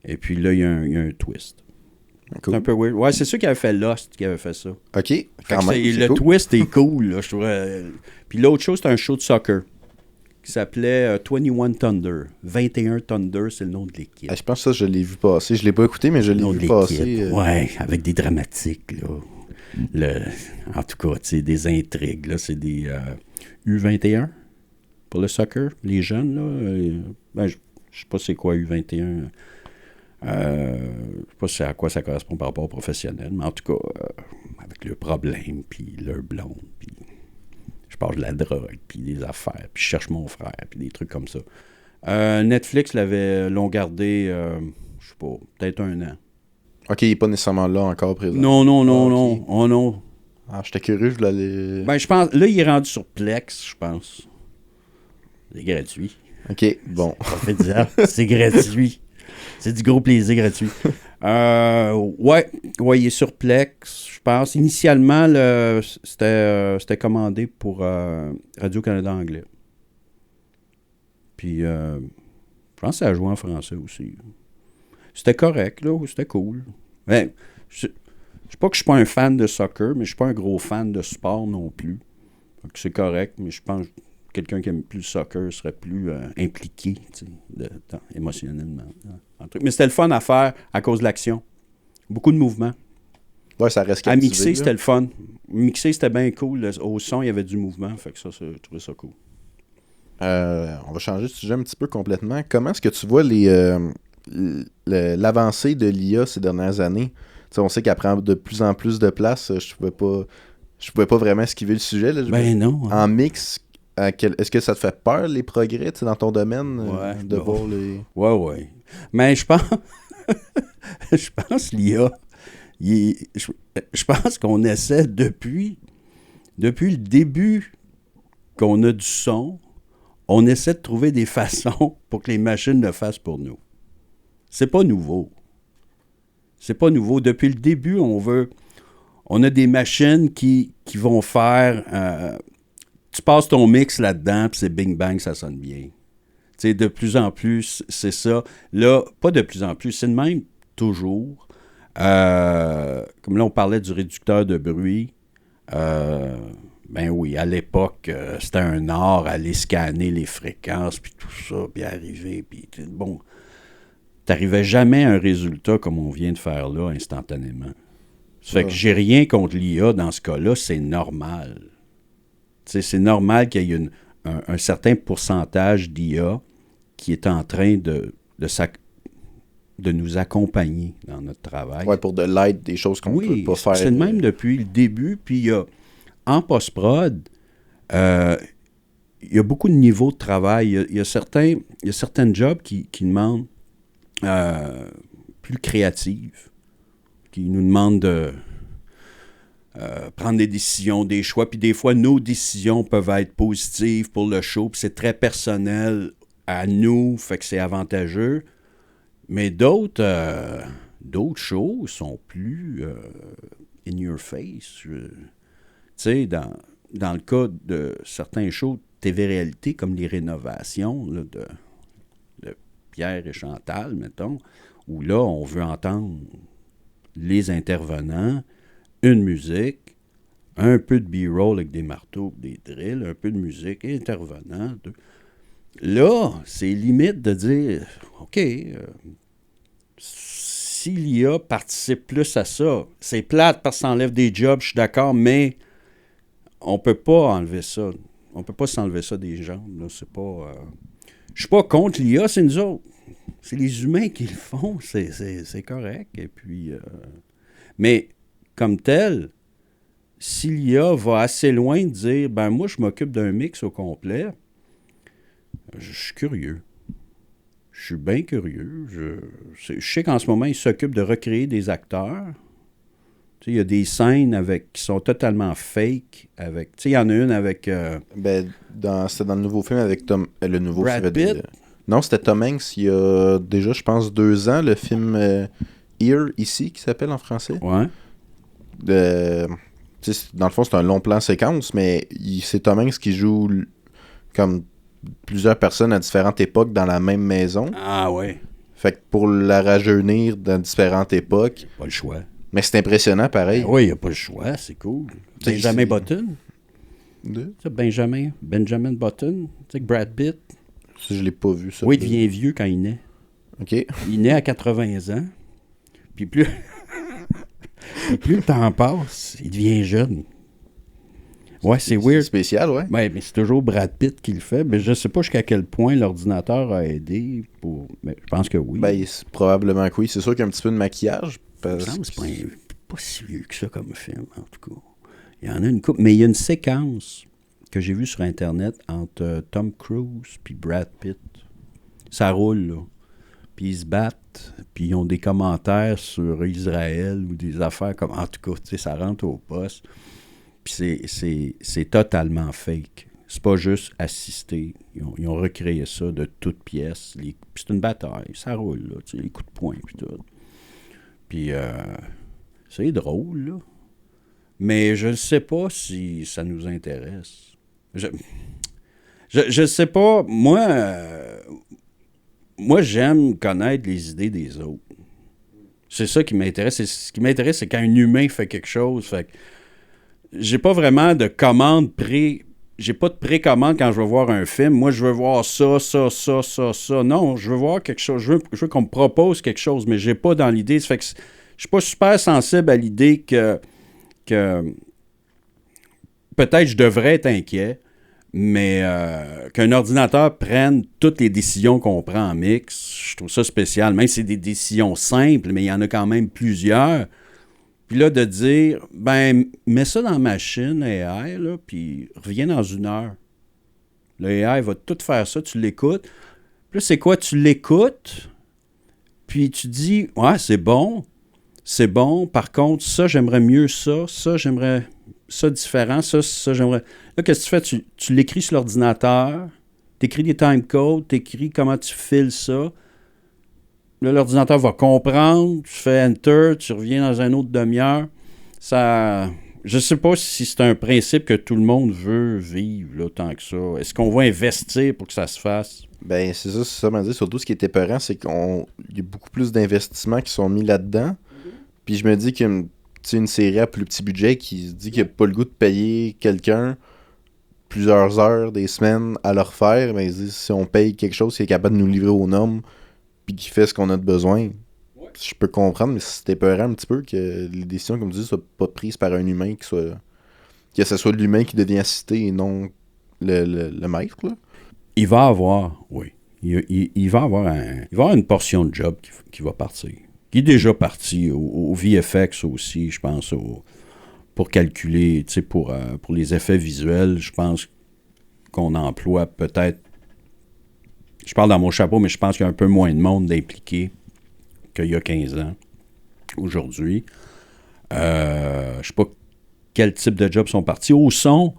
Et puis là, il y a un twist. Cool. C'est un peu weird. Ouais, c'est ceux qui avaient fait Lost qui avaient fait ça. OK, quand même, Le cool. twist est cool, là, je trouvais. Puis l'autre chose, c'est un show de soccer qui s'appelait 21 Thunder. 21 Thunder, c'est le nom de l'équipe. Je pense que ça, je l'ai vu passer. Je l'ai pas écouté, mais je l'ai vu passer. Ouais, avec des dramatiques, là. En tout cas, tu sais, des intrigues, là. C'est des U21 pour le soccer, les jeunes, là. Je sais pas c'est quoi U21. Je sais pas à quoi ça correspond par rapport aux professionnels, mais en tout cas, avec le problème, puis leur blonde, puis je parle de la drogue, puis des affaires, puis je cherche mon frère, puis des trucs comme ça. Netflix l'ont gardé, je sais pas, peut-être 1 an. OK, il n'est pas nécessairement là encore présent. Non, okay. Oh non. Ah, j'étais curieux, je l'allais... Ben, je pense, là, il est rendu sur Plex, je pense. C'est gratuit. OK, bon. C'est gratuit. C'est du gros plaisir gratuit. Ouais, il est sur Plex, je pense. Initialement, c'était commandé pour Radio-Canada anglais. Puis, je pense que ça a joué en français aussi. C'était correct, là. C'était cool. Mais, je sais pas que je suis pas un fan de soccer, mais je suis pas un gros fan de sport non plus. Donc, c'est correct, mais je pense que quelqu'un qui aime plus le soccer serait plus impliqué, tu sais, émotionnellement. Mais c'était le fun à faire à cause de l'action. Beaucoup de mouvements. Ouais, ça reste captivé. À mixer, là. c'était le fun. Mixer, c'était bien cool. Au son, il y avait du mouvement. Fait que ça, je trouvais ça cool. On va changer de sujet un petit peu complètement. Comment est-ce que tu vois l'avancée de l'IA ces dernières années? T'sais, on sait qu'elle prend de plus en plus de place. Je pouvais pas vraiment esquiver le sujet. Là. Ben non. En mix, est-ce que ça te fait peur, les progrès dans ton domaine? De voir les... Ouais. Mais je pense... je pense l'IA... Je pense qu'on essaie depuis le début qu'on a du son, on essaie de trouver des façons pour que les machines le fassent pour nous. C'est pas nouveau. Depuis le début, on a des machines qui vont faire... tu passes ton mix là-dedans, puis c'est bing bang, ça sonne bien. Tu sais, de plus en plus, c'est ça. Là, pas de plus en plus, c'est de même toujours. Comme là, on parlait du réducteur de bruit. Ben oui, à l'époque, c'était un art aller scanner les fréquences, puis tout ça, puis arriver, puis bon, t'arrivais jamais à un résultat comme on vient de faire là, instantanément. Ça fait que j'ai rien contre l'IA dans ce cas-là, c'est normal. T'sais, c'est normal qu'il y ait un certain pourcentage d'IA qui est en train de nous accompagner dans notre travail. Ouais, pour de l'aide, des choses qu'on peut pas faire. Oui, c'est le même depuis le début. Puis il y a, en post-prod, il y a beaucoup de niveaux de travail. Il y a certains jobs qui demandent plus créatifs, qui nous demandent de prendre des décisions, des choix. Puis des fois, nos décisions peuvent être positives pour le show. Puis c'est très personnel à nous, fait que c'est avantageux. Mais d'autres shows sont plus in your face. Tu sais, dans le cas de certains shows TV-réalité, comme les rénovations là, de Pierre et Chantal, mettons, où là, on veut entendre les intervenants, une musique, un peu de B-roll avec des marteaux, des drills, un peu de musique, intervenants. Là, c'est limite de dire, OK, si l'IA participe plus à ça, c'est plate parce que ça enlève des jobs, je suis d'accord, mais on peut pas enlever ça. On peut pas s'enlever ça des gens. Là, c'est pas... Je suis pas contre l'IA, c'est nous autres. C'est les humains qui le font, c'est correct. Et puis, mais comme tel, si l'IA va assez loin de dire, ben moi, je m'occupe d'un mix au complet, je suis curieux. Je suis bien curieux. Je sais qu'en ce moment, il s'occupe de recréer des acteurs Tu sais, il y a des scènes qui sont totalement fake. Tu sais, il y en a une avec C'était dans le nouveau film avec le nouveau Brad ça fait Pitt. Non, c'était Tom Hanks il y a déjà, je pense, 2 ans, le film Here, ici, qui s'appelle en français. Ouais. Dans le fond, c'est un long plan séquence, mais c'est Tom Hanks qui joue comme plusieurs personnes à différentes époques dans la même maison. Ah ouais. Fait que pour la rajeunir dans différentes époques. Pas le choix. Mais c'est impressionnant, pareil. Oui, il n'y a pas le choix, c'est cool. Benjamin Button. De? Tu sais, Benjamin Button. Tu sais que Brad Pitt. Si je l'ai pas vu, ça. Oui, il devient vieux quand il naît. OK. Il naît à 80 ans. Puis plus... plus le temps passe, il devient jeune. Ouais, c'est weird. C'est spécial, ouais. Ouais, mais c'est toujours Brad Pitt qui le fait. Mais je sais pas jusqu'à quel point l'ordinateur a aidé pour. Mais je pense que oui. Ben, probablement que oui. C'est sûr qu'il y a un petit peu de maquillage. Il me semble que c'est pas si vieux que ça comme film, en tout cas. Il y en a une couple. Mais il y a une séquence que j'ai vue sur Internet entre Tom Cruise puis Brad Pitt. Ça roule, là. Puis ils se battent, puis ils ont des commentaires sur Israël ou des affaires comme... En tout cas, tu sais, ça rentre au poste. Puis c'est totalement fake. C'est pas juste assisté. Ils ont recréé ça de toutes pièces. Puis c'est une bataille. Ça roule, là. Tu sais, les coups de poing, puis tout. Puis c'est drôle, là. Mais je ne sais pas si ça nous intéresse. Je sais pas. Moi, j'aime connaître les idées des autres. C'est ça qui m'intéresse. Ce qui m'intéresse, c'est quand un humain fait quelque chose. Fait que j'ai pas vraiment de commande j'ai pas de précommande quand je veux voir un film. Moi, je veux voir ça. Non, je veux voir quelque chose. Je veux qu'on me propose quelque chose, mais j'ai pas dans l'idée. Ça fait que je suis pas super sensible à l'idée que peut-être je devrais être inquiet, mais qu'un ordinateur prenne toutes les décisions qu'on prend en mix, je trouve ça spécial. Même si c'est des décisions simples, mais il y en a quand même plusieurs. Puis là, de dire, ben, mets ça dans la machine AI, là, puis reviens dans 1 heure. Le AI va tout faire ça, tu l'écoutes. Puis là, c'est quoi? Tu l'écoutes, puis tu dis, ouais, c'est bon. Par contre, ça, j'aimerais mieux ça j'aimerais ça différent, ça, j'aimerais... Là, qu'est-ce que tu fais? Tu l'écris sur l'ordinateur, tu écris des timecodes, tu écris comment tu files ça. Là, l'ordinateur va comprendre, tu fais Enter, tu reviens dans un autre demi-heure. Ça... Je sais pas si c'est un principe que tout le monde veut vivre, là, tant que ça. Est-ce qu'on va investir pour que ça se fasse? Ben, c'est ça, m'a dit. Surtout, ce qui est épeurant, c'est qu'il y a beaucoup plus d'investissements qui sont mis là-dedans. Puis je me dis qu'une série à plus petit budget qui se dit qu'il n'a pas le goût de payer quelqu'un plusieurs heures, des semaines à le refaire, ben, si on paye quelque chose qui est capable de nous livrer aux normes puis qui fait ce qu'on a de besoin, je peux comprendre, mais c'est épeurant un petit peu que les décisions, comme tu dis, soient pas prises par un humain, que ce soit l'humain qui devient assisté et non le maître, là. Il va avoir, oui. Il va avoir une portion de job qui va partir. Qui est déjà parti au VFX aussi, je pense, pour calculer, tu sais, pour les effets visuels, je pense qu'on emploie peut-être, je parle dans mon chapeau, mais je pense qu'il y a un peu moins de monde d'impliqué qu'il y a 15 ans, aujourd'hui. Je sais pas quel type de jobs sont partis. Au son,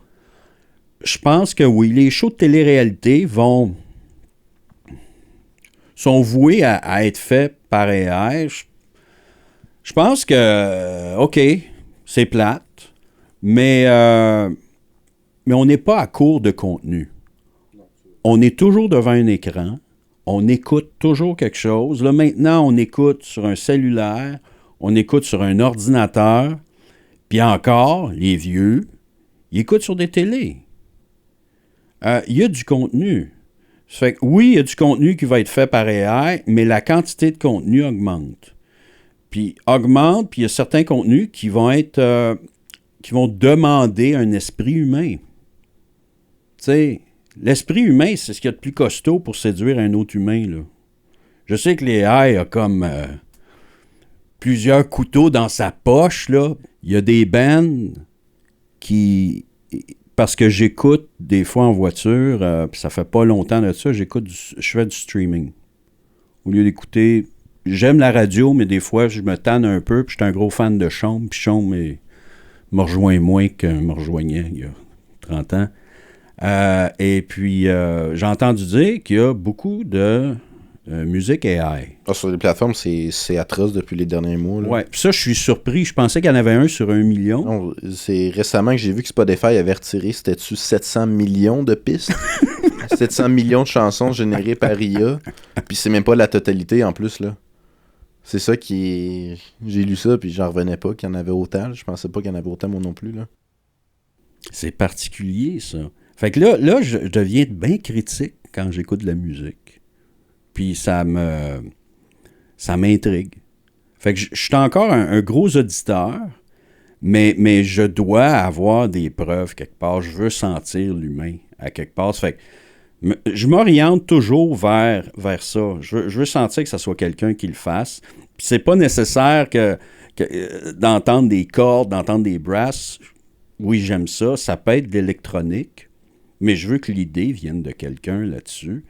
je pense que oui, les shows de télé-réalité sont voués à être faits par AI. Je pense que, OK, c'est plate, mais on n'est pas à court de contenu. On est toujours devant un écran, on écoute toujours quelque chose. Là, maintenant, on écoute sur un cellulaire, on écoute sur un ordinateur, puis encore, les vieux, ils écoutent sur des télés. Il y a du contenu. Ça fait que, oui, il y a du contenu qui va être fait par AI, mais la quantité de contenu augmente. Puis il y a certains contenus qui vont être qui vont demander un esprit humain. Tu sais, l'esprit humain, c'est ce qu'il y a de plus costaud pour séduire un autre humain, là. Je sais que l'AI a comme plusieurs couteaux dans sa poche, là. Il y a des bands qui... Parce que j'écoute des fois en voiture, puis ça fait pas longtemps de ça, je fais du streaming. Au lieu d'écouter j'aime la radio, mais des fois, je me tanne un peu, puis je suis un gros fan de Chaume, puis Chaume me rejoint moins que me rejoignait il y a 30 ans. Et puis, j'ai entendu dire qu'il y a beaucoup de musique AI. Sur les plateformes, c'est atroce depuis les derniers mois. Là. Ouais, puis ça, je suis surpris. Je pensais qu'il y en avait un sur 1 million. Non, c'est récemment que j'ai vu que Spotify avait retiré, c'était-tu 700 millions de pistes? 700 millions de chansons générées par IA. Puis c'est même pas la totalité en plus, là. C'est ça qui est... J'ai lu ça, puis j'en revenais pas qu'il y en avait autant. Je pensais pas qu'il y en avait autant, moi non plus, là. C'est particulier, ça. Fait que là je deviens bien critique quand j'écoute de la musique. Puis ça m'intrigue. Fait que je suis encore un gros auditeur, mais je dois avoir des preuves quelque part. Je veux sentir l'humain à quelque part. Fait que je m'oriente toujours vers ça. Je veux sentir que ça soit quelqu'un qui le fasse. Puis c'est pas nécessaire d'entendre des cordes, d'entendre des brasses. Oui, j'aime ça. Ça peut être de l'électronique, mais je veux que l'idée vienne de quelqu'un là-dessus.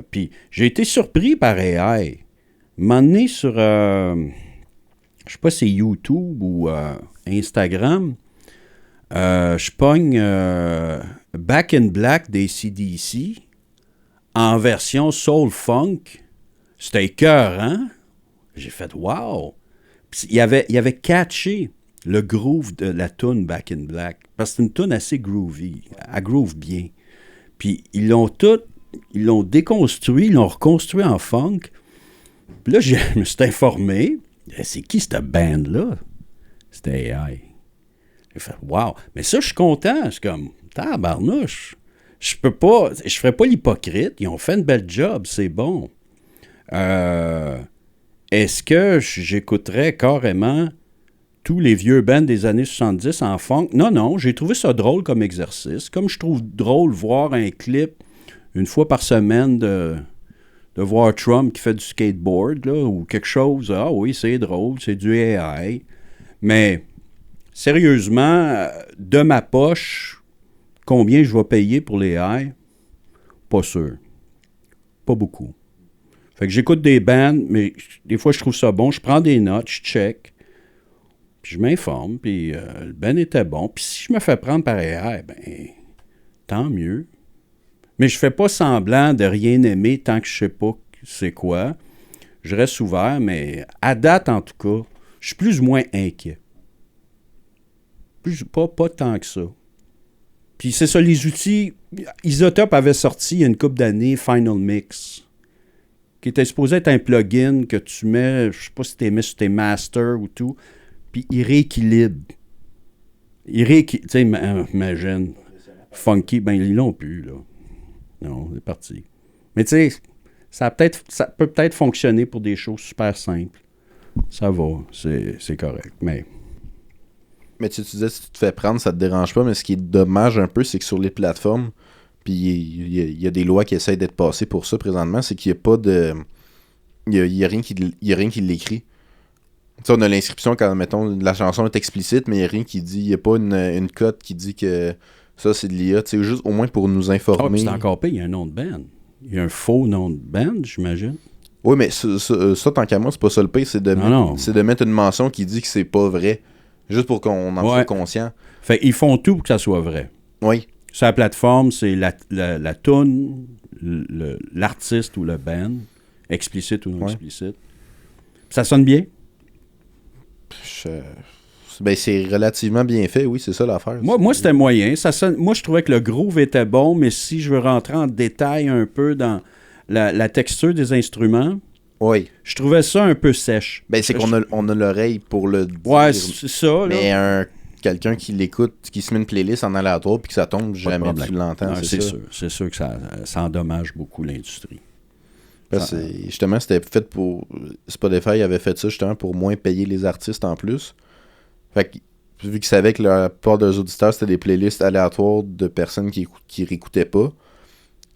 Puis j'ai été surpris par AI. Un moment donné sur, je sais pas si c'est YouTube ou Instagram, je pogne Back in Black des AC/DC en version soul funk. C'était écœurant. J'ai fait « wow ». Il avait catché le groove de la toune Back in Black. Parce que c'est une toune assez groovy. Elle groove bien. Puis ils l'ont déconstruit, ils l'ont reconstruit en funk. Puis là, je me suis informé. C'est qui cette band-là? C'était AI. J'ai fait, wow. Mais ça, je suis content. Je suis comme, tabarnouche. Je ferais pas l'hypocrite. Ils ont fait une belle job, c'est bon. Est-ce que j'écouterais carrément tous les vieux bands des années 70 en funk? Non, j'ai trouvé ça drôle comme exercice. Comme je trouve drôle voir un clip une fois par semaine de voir Trump qui fait du skateboard, là, ou quelque chose. Ah oui, c'est drôle, c'est du AI. Mais, sérieusement, de ma poche, combien je vais payer pour les AI? Pas sûr. Pas beaucoup. Fait que j'écoute des bands, mais des fois, je trouve ça bon. Je prends des notes, je check, puis je m'informe, puis le band était bon. Puis si je me fais prendre par AI, ben, tant mieux. Mais je fais pas semblant de rien aimer tant que je sais pas c'est quoi. Je reste ouvert, mais à date, en tout cas, je suis plus ou moins inquiet. Pas tant que ça. Puis c'est ça, les outils... Isotope avait sorti il y a une couple d'années Final Mix, qui était supposé être un plugin que tu mets, je sais pas si tu mets sur tes masters ou tout, puis il rééquilibre. Tu sais, imagine, funky, ben ils l'ont plus, là. Non, c'est parti. Mais tu sais, ça peut peut-être fonctionner pour des choses super simples. Ça va, c'est correct. Mais tu disais, si tu te fais prendre, ça te dérange pas, mais ce qui est dommage un peu, c'est que sur les plateformes, puis il y a des lois qui essayent d'être passées pour ça présentement, c'est qu'il n'y a pas de... Il y a rien qui l'écrit. Tu sais, on a l'inscription quand, mettons, la chanson est explicite, mais il n'y a rien qui dit... Il n'y a pas une cote qui dit que ça, c'est de l'IA. Tu sais, juste au moins pour nous informer. C'est encore pire, il y a un nom de band. Il y a un faux nom de band, j'imagine. Oui, mais ça tant qu'à moi, c'est pas ça le pire. C'est de mettre une mention qui dit que c'est pas vrai. Juste pour qu'on en soit conscient. Fait ils font tout pour que ça soit vrai. Oui. Sur la plateforme, c'est la toune, l'artiste ou le band, explicite ou non explicite. Ça sonne bien? Ben, c'est relativement bien fait, oui, c'est ça l'affaire. Moi c'était moyen. Moi, je trouvais que le groove était bon, mais si je veux rentrer en détail un peu dans la texture des instruments, oui, je trouvais ça un peu sèche. Ben, c'est qu'on a l'oreille pour le dire. Ouais, c'est ça. Mais quelqu'un qui l'écoute, qui se met une playlist en aléatoire puis que ça tombe, jamais tu l'entends. Non, c'est sûr que ça endommage beaucoup l'industrie. Justement, c'était fait pour... Spotify avait fait ça justement pour moins payer les artistes en plus. Fait que, vu qu'ils savaient que la plupart des auditeurs, c'était des playlists aléatoires de personnes qui réécoutaient pas,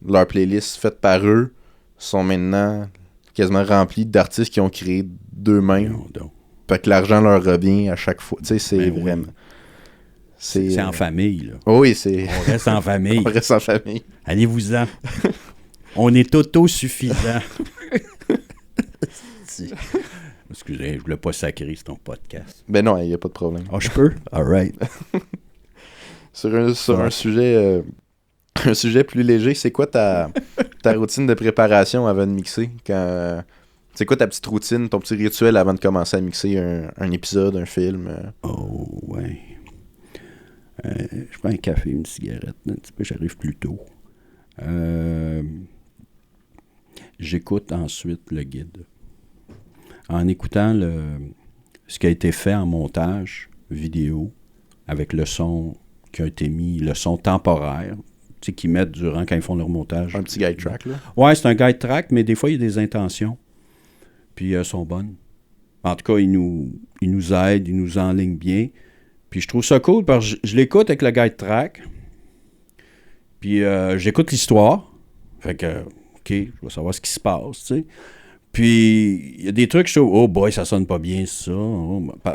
leurs playlists faites par eux sont maintenant quasiment remplies d'artistes qui ont créé d'eux-mêmes. Fait que l'argent leur revient à chaque fois. Tu sais, c'est vraiment... C'est en famille, là. Oui, c'est... On reste en famille. On reste en famille. Allez-vous-en. On est autosuffisant. Si. Excusez, je voulais pas sacrer, c'est ton podcast. Ben non, il n'y a pas de problème. Ah, je peux? All right. Sur un sujet un sujet plus léger, c'est quoi ta routine de préparation avant de mixer? C'est quoi ta petite routine, ton petit rituel avant de commencer à mixer un épisode, un film? Oh, ouais. Je prends un café, une cigarette, un petit peu, j'arrive plus tôt. J'écoute ensuite le guide. En écoutant ce qui a été fait en montage vidéo, avec le son qui a été mis, le son temporaire, tu sais, qu'ils mettent durant quand ils font leur montage. Un petit guide track, là? Ouais, c'est un guide track, mais des fois, il y a des intentions. Puis elles sont bonnes. En tout cas, ils nous aident, ils nous enlignent bien. Puis je trouve ça cool parce que je l'écoute avec le guide track. Puis j'écoute l'histoire. Fait que, OK, je vais savoir ce qui se passe, tu sais. Puis il y a des trucs, je trouve, oh boy, ça sonne pas bien, ça.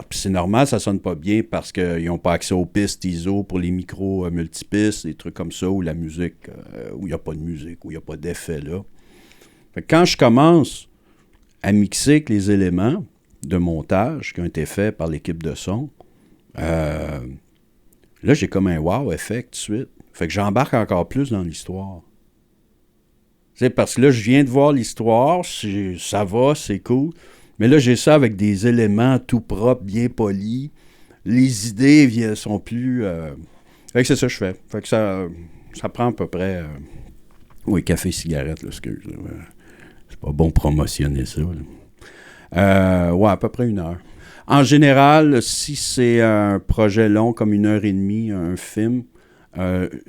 Puis c'est normal, ça sonne pas bien parce qu'ils n'ont pas accès aux pistes ISO pour les micros multipistes, des trucs comme ça, ou la musique, où il n'y a pas de musique, où il n'y a pas d'effet là. Fait que quand je commence à mixer avec les éléments de montage qui ont été faits par l'équipe de son, là, j'ai comme un wow effect tout de suite. Fait que j'embarque encore plus dans l'histoire. C'est parce que là, je viens de voir l'histoire, ça va, c'est cool. Mais là, j'ai ça avec des éléments tout propres, bien polis. Les idées sont plus... Fait que c'est ça que je fais. Fait que ça prend à peu près... Oui, café, cigarette, là, excuse. C'est pas bon promotionner ça. Ouais, à peu près 1 heure. En général, si c'est un projet long, comme 1h30, un film,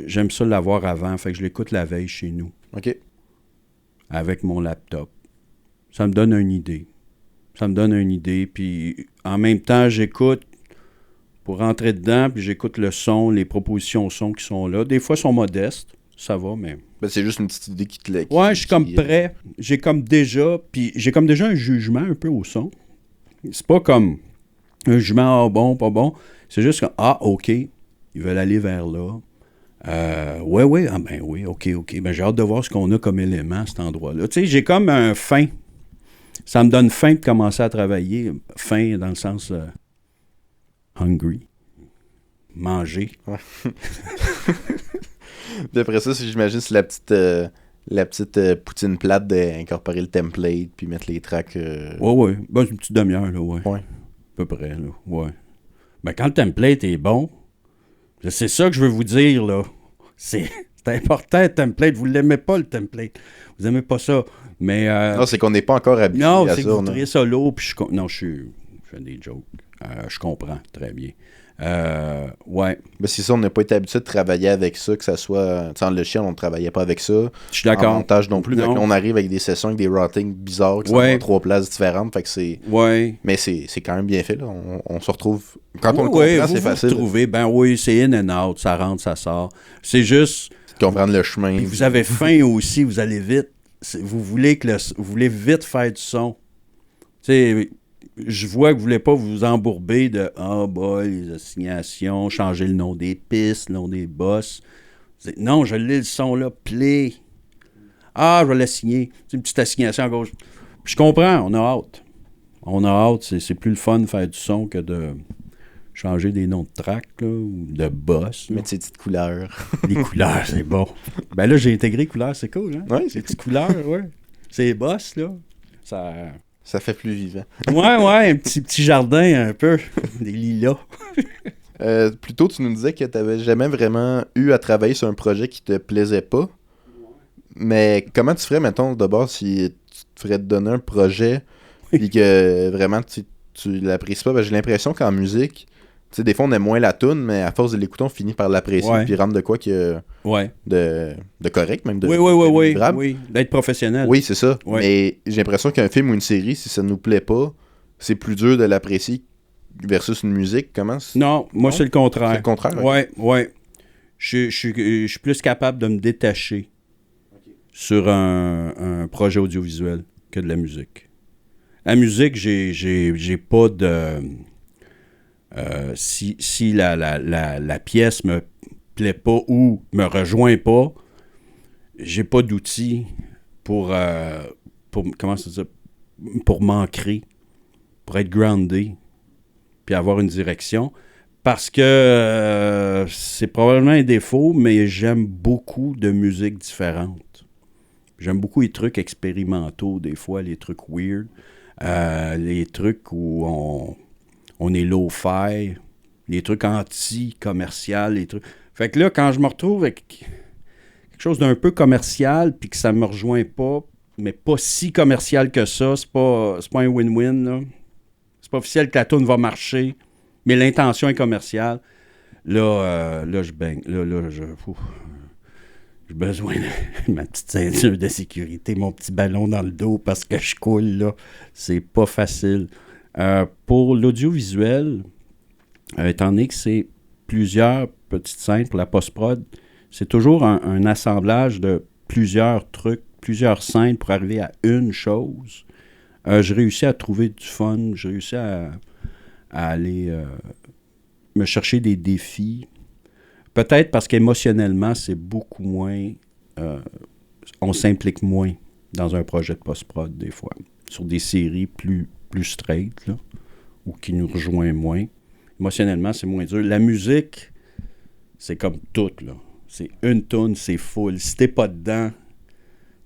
j'aime ça l'avoir avant. Fait que je l'écoute la veille chez nous. OK. Avec mon laptop. Ça me donne une idée. Puis en même temps, j'écoute pour rentrer dedans, puis j'écoute le son, les propositions au son qui sont là. Des fois, elles sont modestes. Ça va, mais... Ben, c'est juste une petite idée qui te l'a... Ouais, je suis comme prêt. J'ai comme déjà un jugement un peu au son. C'est pas comme un jugement, bon, pas bon. C'est juste que, OK, ils veulent aller vers là. Oui, OK. Ben, j'ai hâte de voir ce qu'on a comme élément à cet endroit-là. Tu sais, j'ai comme un faim. Ça me donne faim de commencer à travailler. Faim dans le sens hungry. Manger. Ouais. D'après ça, j'imagine c'est la petite poutine plate d'incorporer le template puis mettre les tracks. Ouais. Ben, c'est une petite demi-heure, là, ouais. Ouais. À peu près, là, ouais. Ben, quand le template est bon, c'est ça que je veux vous dire, là. C'est important, le template. Vous l'aimez pas, le template. Vous aimez pas ça. Mais... non, c'est qu'on n'est pas encore habitué à ça. Non, c'est que vous trouvez ça lourd, puis je fais des jokes. Je comprends très bien. Ouais. Ben, c'est ça, on n'a pas été habitué de travailler avec ça, que ça soit... Tu sais, en le chien, on ne travaillait pas avec ça. Je suis d'accord. En montage non plus. Non. Donc, on arrive avec des sessions avec des routings bizarres qui sont dans 3 places différentes. Fait que c'est... Ouais. Mais c'est quand même bien fait, là. On se retrouve... Quand on le comprend, c'est facile. Vous retrouvez, ben oui, c'est in and out, ça rentre, ça sort. C'est juste... comprendre le chemin. Puis vous avez faim aussi, vous allez vite. Vous voulez vite faire du son. Tu sais... Je vois que vous ne voulez pas vous embourber de « Ah, boy, les assignations, changer le nom des pistes, le nom des boss. » Non, je l'ai le son là, play. Ah, je vais l'assigner. C'est une petite assignation à gauche. Puis je comprends, on a hâte. C'est plus le fun de faire du son que de changer des noms de tracks, là, ou de boss. Mettre ses petites couleurs. Les couleurs, c'est bon. Ben là, j'ai intégré couleurs, c'est cool, hein? Oui, c'est petites couleurs, ouais. C'est boss, là. Ça fait plus vivant. Ouais, un petit jardin un peu, des lilas. Plus tôt, tu nous disais que tu n'avais jamais vraiment eu à travailler sur un projet qui te plaisait pas. Mais comment tu ferais, mettons, d'abord, si tu te ferais te donner un projet et que vraiment tu l'apprécies pas? Ben, j'ai l'impression qu'en musique, tu sais, des fois, on aime moins la toune, mais à force de l'écouter, on finit par l'apprécier puis rendre de quoi que de correct, même de oui, d'être professionnel. Oui, c'est ça. Ouais. Mais j'ai l'impression qu'un film ou une série, si ça nous plaît pas, c'est plus dur de l'apprécier versus une musique. Comment Non, moi, c'est le contraire. C'est le contraire? Ouais. Je suis plus capable de me détacher sur un projet audiovisuel que de la musique. La musique, j'ai pas de... si la pièce me plaît pas ou me rejoint pas, j'ai pas d'outils pour comment ça se dit, pour m'ancrer, pour être groundé, puis avoir une direction. Parce que c'est probablement un défaut, mais j'aime beaucoup de musique différente. J'aime beaucoup les trucs expérimentaux, des fois, les trucs weird, les trucs où on est low-fi, les trucs anti-commercial, les trucs... Fait que là, quand je me retrouve avec quelque chose d'un peu commercial, puis que ça me rejoint pas, mais pas si commercial que ça, c'est pas un win-win, là. C'est pas officiel que la tourne va marcher, mais l'intention est commerciale. Là, je baigne. Là, j'ai besoin de ma petite ceinture de sécurité, mon petit ballon dans le dos parce que je coule, là. C'est pas facile. Pour l'audiovisuel, étant donné que c'est plusieurs petites scènes pour la post-prod, c'est toujours un assemblage de plusieurs trucs, plusieurs scènes pour arriver à une chose. J'ai réussi à trouver du fun, j'ai réussi à aller me chercher des défis. Peut-être parce qu'émotionnellement, c'est beaucoup moins... on s'implique moins dans un projet de post-prod, des fois. Sur des séries plus straight, là, ou qui nous rejoignent moins. Émotionnellement, c'est moins dur. La musique, c'est comme tout, là. C'est une toune, c'est full. Si t'es pas dedans,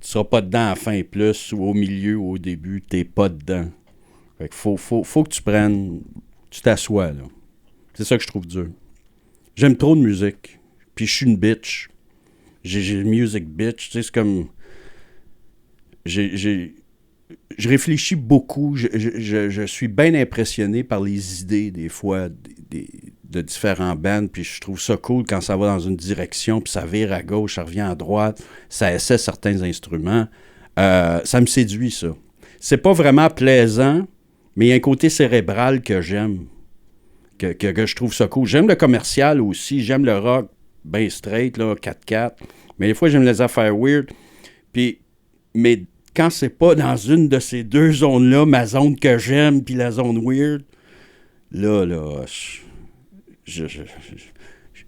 tu seras pas dedans à la fin plus, ou au milieu, ou au début, t'es pas dedans. Fait que faut que tu prennes... Tu t'assois, là. C'est ça que je trouve dur. J'aime trop de musique. Puis je suis une bitch. J'ai music bitch. Tu sais, c'est comme... Je réfléchis beaucoup. Je suis bien impressionné par les idées, des fois, de différents bands. Puis je trouve ça cool quand ça va dans une direction, puis ça vire à gauche, ça revient à droite, ça essaie certains instruments. Ça me séduit, ça. C'est pas vraiment plaisant, mais il y a un côté cérébral que j'aime. Que je trouve ça cool. J'aime le commercial aussi. J'aime le rock bien straight, là, 4-4. Mais des fois, j'aime les affaires weird. Mais quand c'est pas dans une de ces deux zones-là, ma zone que j'aime puis la zone weird, là, je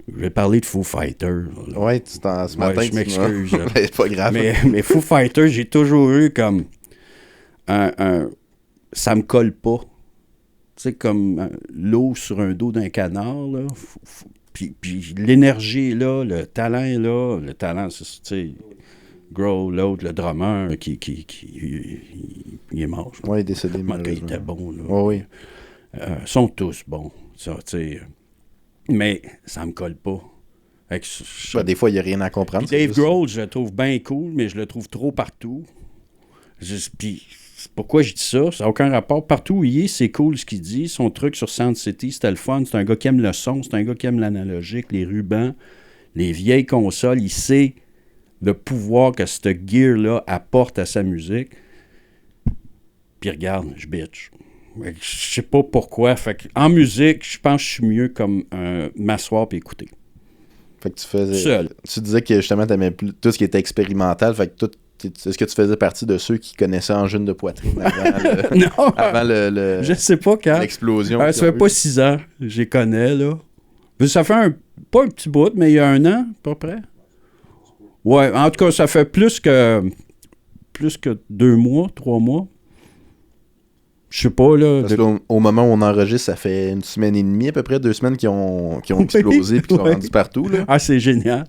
vais parler de Foo Fighters. Ouais, ce matin, je m'excuse. C'est pas grave. Mais Foo Fighters, j'ai toujours eu comme ça me colle pas. Tu sais, comme l'eau sur un dos d'un canard, là. Puis l'énergie est là, le talent est là. Le talent, c'est, tu sais, Grohl, l'autre, le drummer, qui il est mort. Oui, il est décédé, malheureusement. Il était bon, là. Oh, oui. Sont tous bons, ça, tu sais. Mais ça me colle pas. Des fois, il n'y a rien à comprendre. Dave Grohl, je le trouve bien cool, mais je le trouve trop partout. Puis... Pourquoi je dis ça? Ça n'a aucun rapport. Partout où il est, c'est cool ce qu'il dit. Son truc sur Sound City, c'était le fun. C'est un gars qui aime le son, c'est un gars qui aime l'analogique, les rubans, les vieilles consoles. Il sait le pouvoir que ce gear-là apporte à sa musique. Puis regarde, je bitch. Je sais pas pourquoi. Fait en musique, je pense que je suis mieux comme m'asseoir et écouter. Fait que tu faisais... Seul. Tu disais que justement, tu aimais plus tout ce qui était expérimental. Fait que est-ce que tu faisais partie de ceux qui connaissaient Angine de poitrine avant non, avant je sais pas quand. L'explosion? Ça fait pas 6 ans, je les connais, là. Ça fait pas un petit bout, mais il y a 1 an, à peu près. Ouais, en tout cas, ça fait plus que 2 mois, 3 mois. Je sais pas, là. Parce qu'au moment où on enregistre, ça fait 1 semaine et demie, à peu près, 2 semaines qui ont explosé et qui sont rendus partout, là. Ah, c'est génial.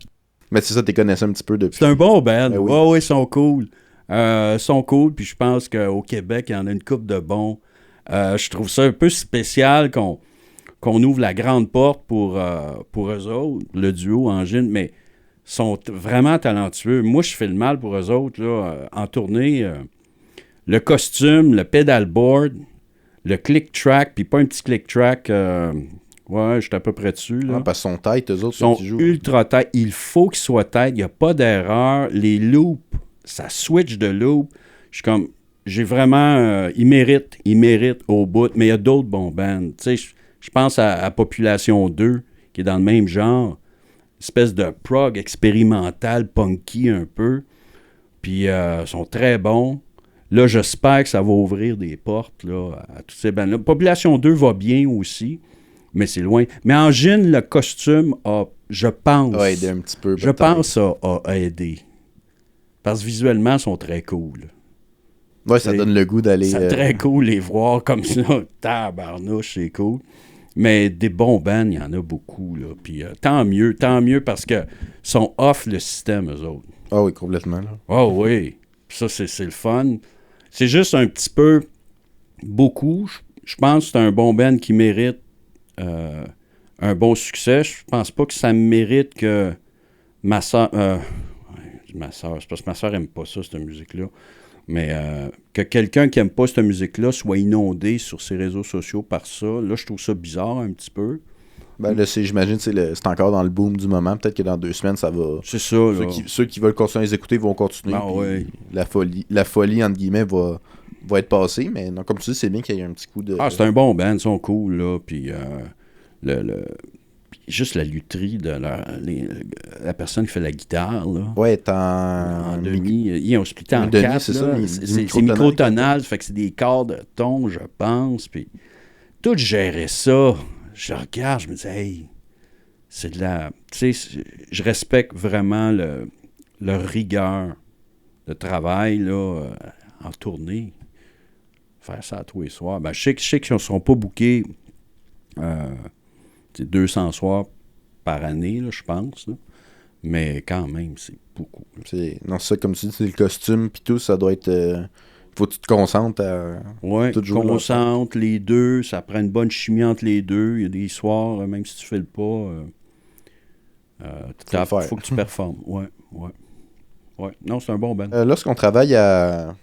Mais c'est ça, tu les connaissais un petit peu depuis. C'est un bon band. Ben oui. Ouais, ils sont cool. Ils sont cool, puis je pense qu'au Québec, il y en a une couple de bons. Je trouve ça un peu spécial qu'on ouvre la grande porte pour eux autres, le duo Angine, mais ils sont vraiment talentueux. Moi, je fais le mal pour eux autres, là, en tournée. Le costume, le pedalboard, le click-track, puis pas un petit click-track... ouais, je suis à peu près dessus. Là. Parce qu'ils sont tight, eux autres, ils sont qui jouent. ultra tight. Il faut qu'ils soient tight. Il n'y a pas d'erreur. Les loops, ça switch de loop. Je suis comme... J'ai vraiment... ils méritent au bout. Mais il y a d'autres bons bands. Tu sais, je pense à Population 2, qui est dans le même genre. Espèce de prog expérimental, punky un peu. Puis ils sont très bons. Là, j'espère que ça va ouvrir des portes là, à toutes ces bandes-là. Population 2 va bien aussi. Mais c'est loin. Mais Angine, le costume a, je pense... A aidé un petit peu. Je pense a aidé. Parce que visuellement, ils sont très cool. Ouais, ça donne le goût d'aller... C'est très cool les voir comme ça. Tabarnouche, c'est cool. Mais des bons bands, il y en a beaucoup, là. Puis tant mieux, parce que sont off le système, eux autres. Ah oui, complètement. Là. Oh oui. Ça, c'est le fun. C'est juste un petit peu... Beaucoup. Je pense que c'est un bon band qui mérite un bon succès. Je pense pas que ça mérite que ma soeur... c'est parce que ma soeur aime pas ça, cette musique-là. Mais que quelqu'un qui aime pas cette musique-là soit inondé sur ses réseaux sociaux par ça, là, je trouve ça bizarre un petit peu. Ben là, j'imagine que c'est encore dans le boom du moment. Peut-être que dans 2 semaines, ça va... C'est ça, là. Ceux qui veulent continuer à les écouter vont continuer. Ah, ouais. La folie, entre guillemets, va être passée. Mais non, comme tu dis, c'est bien qu'il y ait un petit coup de... Ah, c'est un bon band, ils sont cool, là. Puis juste la lutherie de la personne qui fait la guitare, là. Ouais, en demi. Ils ont splitté en demi, 4. c'est ça. C'est microtonal, ça fait que c'est des quarts de ton, je pense. Puis tout gérer ça, je regarde, je me dis, hey, c'est de la... Tu sais, je respecte vraiment leur rigueur de travail, là, en tournée. Faire ça à tous les soirs. Ben, je sais qu'ils ne seront pas bookés 200 soirs par année, là, je pense. Là. Mais quand même, c'est beaucoup. Non, c'est ça, comme tu dis, c'est le costume, puis tout, ça doit être... faut que tu te concentres à... Oui, concentre les deux, ça prend une bonne chimie entre les deux. Il y a des soirs, même si tu fais le pas, faut que tu performes. Ouais. Non, c'est un bon band. Lorsqu'on travaille à...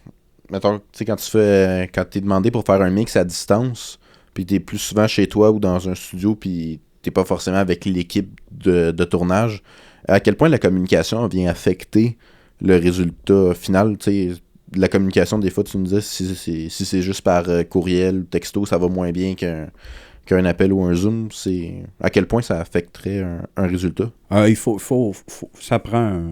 Mettons, tu sais, quand t'es demandé pour faire un mix à distance, puis t'es plus souvent chez toi ou dans un studio, puis t'es pas forcément avec l'équipe de tournage, à quel point la communication vient affecter le résultat final, tu sais, la communication, des fois, tu me disais, si c'est juste par courriel ou texto, ça va moins bien qu'un appel ou un Zoom. À quel point ça affecterait un résultat? Il faut ça prend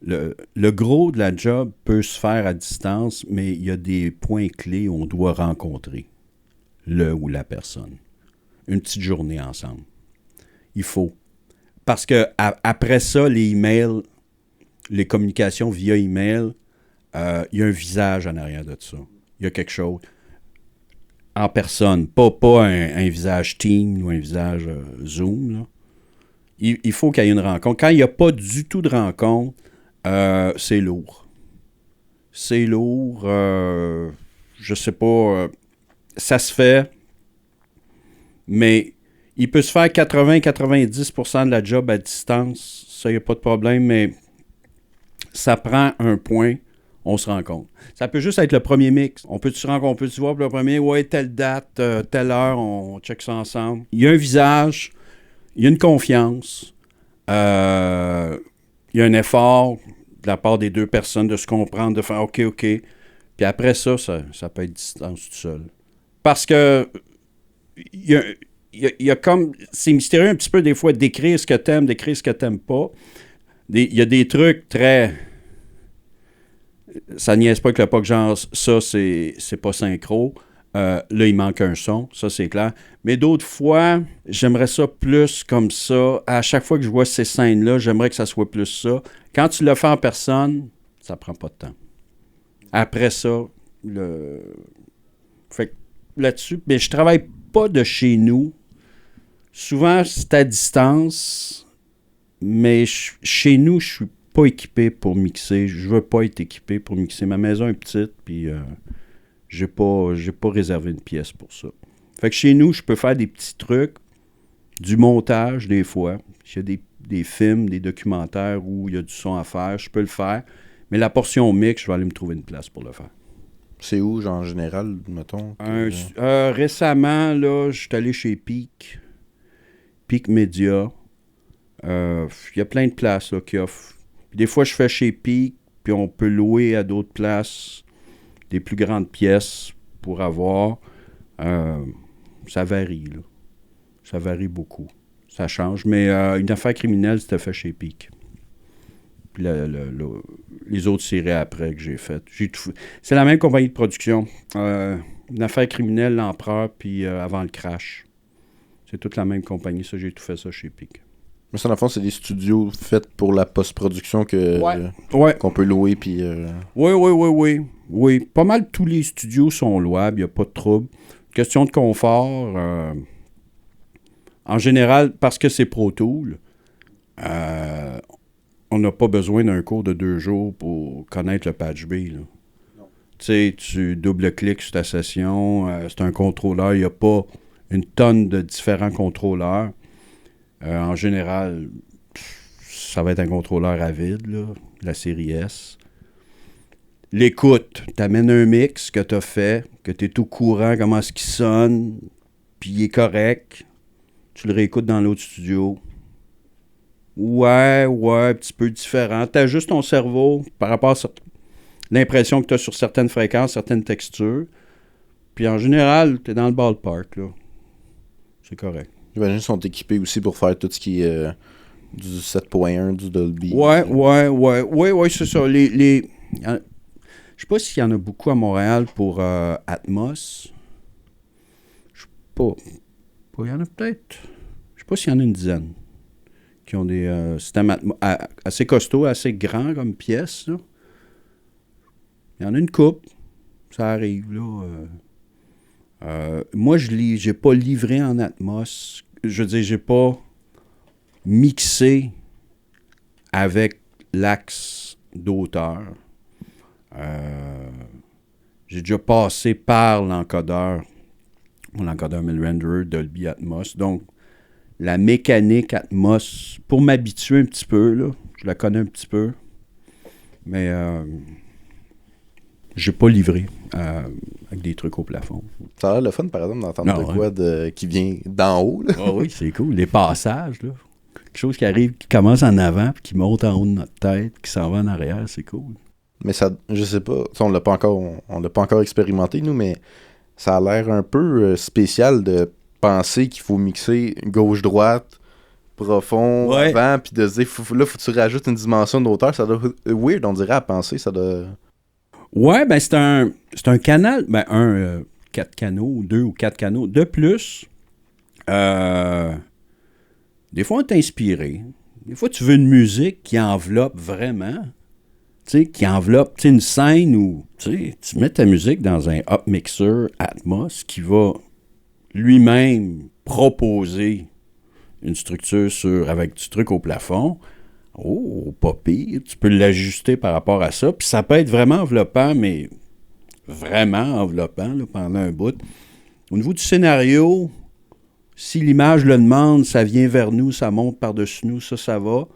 le gros de la job peut se faire à distance, mais il y a des points clés où on doit rencontrer le ou la personne. Une petite journée ensemble. Il faut. Parce que après ça, les emails, les communications via email, il y a un visage en arrière de ça. Il y a quelque chose en personne, pas un visage Team ou un visage Zoom. Là. Il faut qu'il y ait une rencontre. Quand il n'y a pas du tout de rencontre, c'est lourd. C'est lourd. Je sais pas. Ça se fait. Mais il peut se faire 80-90% de la job à distance. Ça, il n'y a pas de problème. Mais ça prend un point. On se rencontre. Ça peut juste être le premier mix. On peut-tu se rencontrer? On peut-tu voir pour le premier? Ouais, telle date, telle heure, on check ça ensemble. Il y a un visage. Il y a une confiance. Il y a un effort de la part des deux personnes de se comprendre, de faire OK. Puis après ça peut être distance tout seul. Parce que il y a comme... C'est mystérieux un petit peu des fois d'écrire ce que t'aimes, d'écrire ce que t'aimes pas. Il y a des trucs très... Ça niaise pas que le POC, genre, ça, c'est pas synchro. Là, il manque un son, ça, c'est clair. Mais d'autres fois, j'aimerais ça plus comme ça. À chaque fois que je vois ces scènes-là, j'aimerais que ça soit plus ça. Quand tu le fais en personne, ça prend pas de temps. Après ça, fait que là-dessus, mais je travaille pas de chez nous. Souvent, c'est à distance, mais chez nous, je suis pas équipé pour mixer. Je veux pas être équipé pour mixer. Ma maison est petite, puis j'ai pas réservé une pièce pour ça. Fait que chez nous, je peux faire des petits trucs, du montage des fois. Il y a des films, des documentaires où il y a du son à faire, je peux le faire. Mais la portion mix, je vais aller me trouver une place pour le faire. C'est où, genre, en général, mettons? Récemment, là, je suis allé chez Peak Media. Il y a plein de places là, qui offrent. Puis des fois, je fais chez Peak, puis on peut louer à d'autres places des plus grandes pièces pour avoir. Ça varie, là. Ça varie beaucoup. Ça change. Mais une affaire criminelle, c'était fait chez Peak. Puis les autres séries après que j'ai faites. C'est la même compagnie de production. Une affaire criminelle, l'Empereur, puis avant le crash. C'est toute la même compagnie. Ça, j'ai tout fait ça chez Peak. Mais ça, dans le fond, c'est des studios faits pour la post-production Ouais. qu'on peut louer, puis... Oui. Pas mal tous les studios sont louables, il n'y a pas de trouble. Question de confort, en général, parce que c'est Pro Tool, on n'a pas besoin d'un cours de 2 jours pour connaître le patch B, là. Tu sais, tu double-cliques sur ta session, c'est un contrôleur, il n'y a pas une tonne de différents contrôleurs. En général, ça va être un contrôleur à vide, là, la série S. L'écoute, t'amènes un mix que t'as fait, que t'es au courant comment est-ce qu'il sonne, puis il est correct. Tu le réécoutes dans l'autre studio. Ouais, un petit peu différent. T'ajustes ton cerveau par rapport à l'impression que t'as sur certaines fréquences, certaines textures. Puis en général, t'es dans le ballpark, là. C'est correct. J'imagine qu'ils sont équipés aussi pour faire tout ce qui est du 7.1, du Dolby. Ouais, c'est ça. Je sais pas s'il y en a beaucoup à Montréal pour Atmos. Je sais pas. Il y en a peut-être. Je sais pas s'il y en a une dizaine qui ont des systèmes assez costauds, assez grands comme pièces, là. Il y en a une couple. Ça arrive, là. Moi, j'ai pas livré en Atmos. Je veux dire, j'ai pas mixé avec l'axe d'auteur. J'ai déjà passé par l'encodeur, mon encodeur Milrenderer Dolby Atmos. Donc, la mécanique Atmos, pour m'habituer un petit peu, là, je la connais un petit peu, mais j'ai pas livré avec des trucs au plafond. Ça a l'air le fun, par exemple, d'entendre quoi qui vient d'en haut. Là. Oh oui, c'est cool. Les passages, là. Quelque chose qui arrive, qui commence en avant, puis qui monte en haut de notre tête, qui s'en va en arrière, c'est cool. Mais ça, je sais pas, on l'a pas encore expérimenté, nous, mais ça a l'air un peu spécial de penser qu'il faut mixer gauche-droite, profond, avant, puis de se dire, faut que tu rajoutes une dimension d'auteur. Ça doit être weird, on dirait, à penser, ça doit... Ouais, ben c'est un canal, 4 canaux, 2 ou 4 canaux. De plus, des fois on est inspiré. Des fois tu veux une musique qui enveloppe vraiment, tu sais, qui enveloppe une scène où tu mets ta musique dans un up mixer Atmos qui va lui-même proposer une structure avec du truc au plafond. Oh, pas pire. Tu peux l'ajuster par rapport à ça. Puis ça peut être vraiment enveloppant, mais vraiment enveloppant là, pendant un bout. Au niveau du scénario, si l'image le demande, ça vient vers nous, ça monte par-dessus nous, ça va.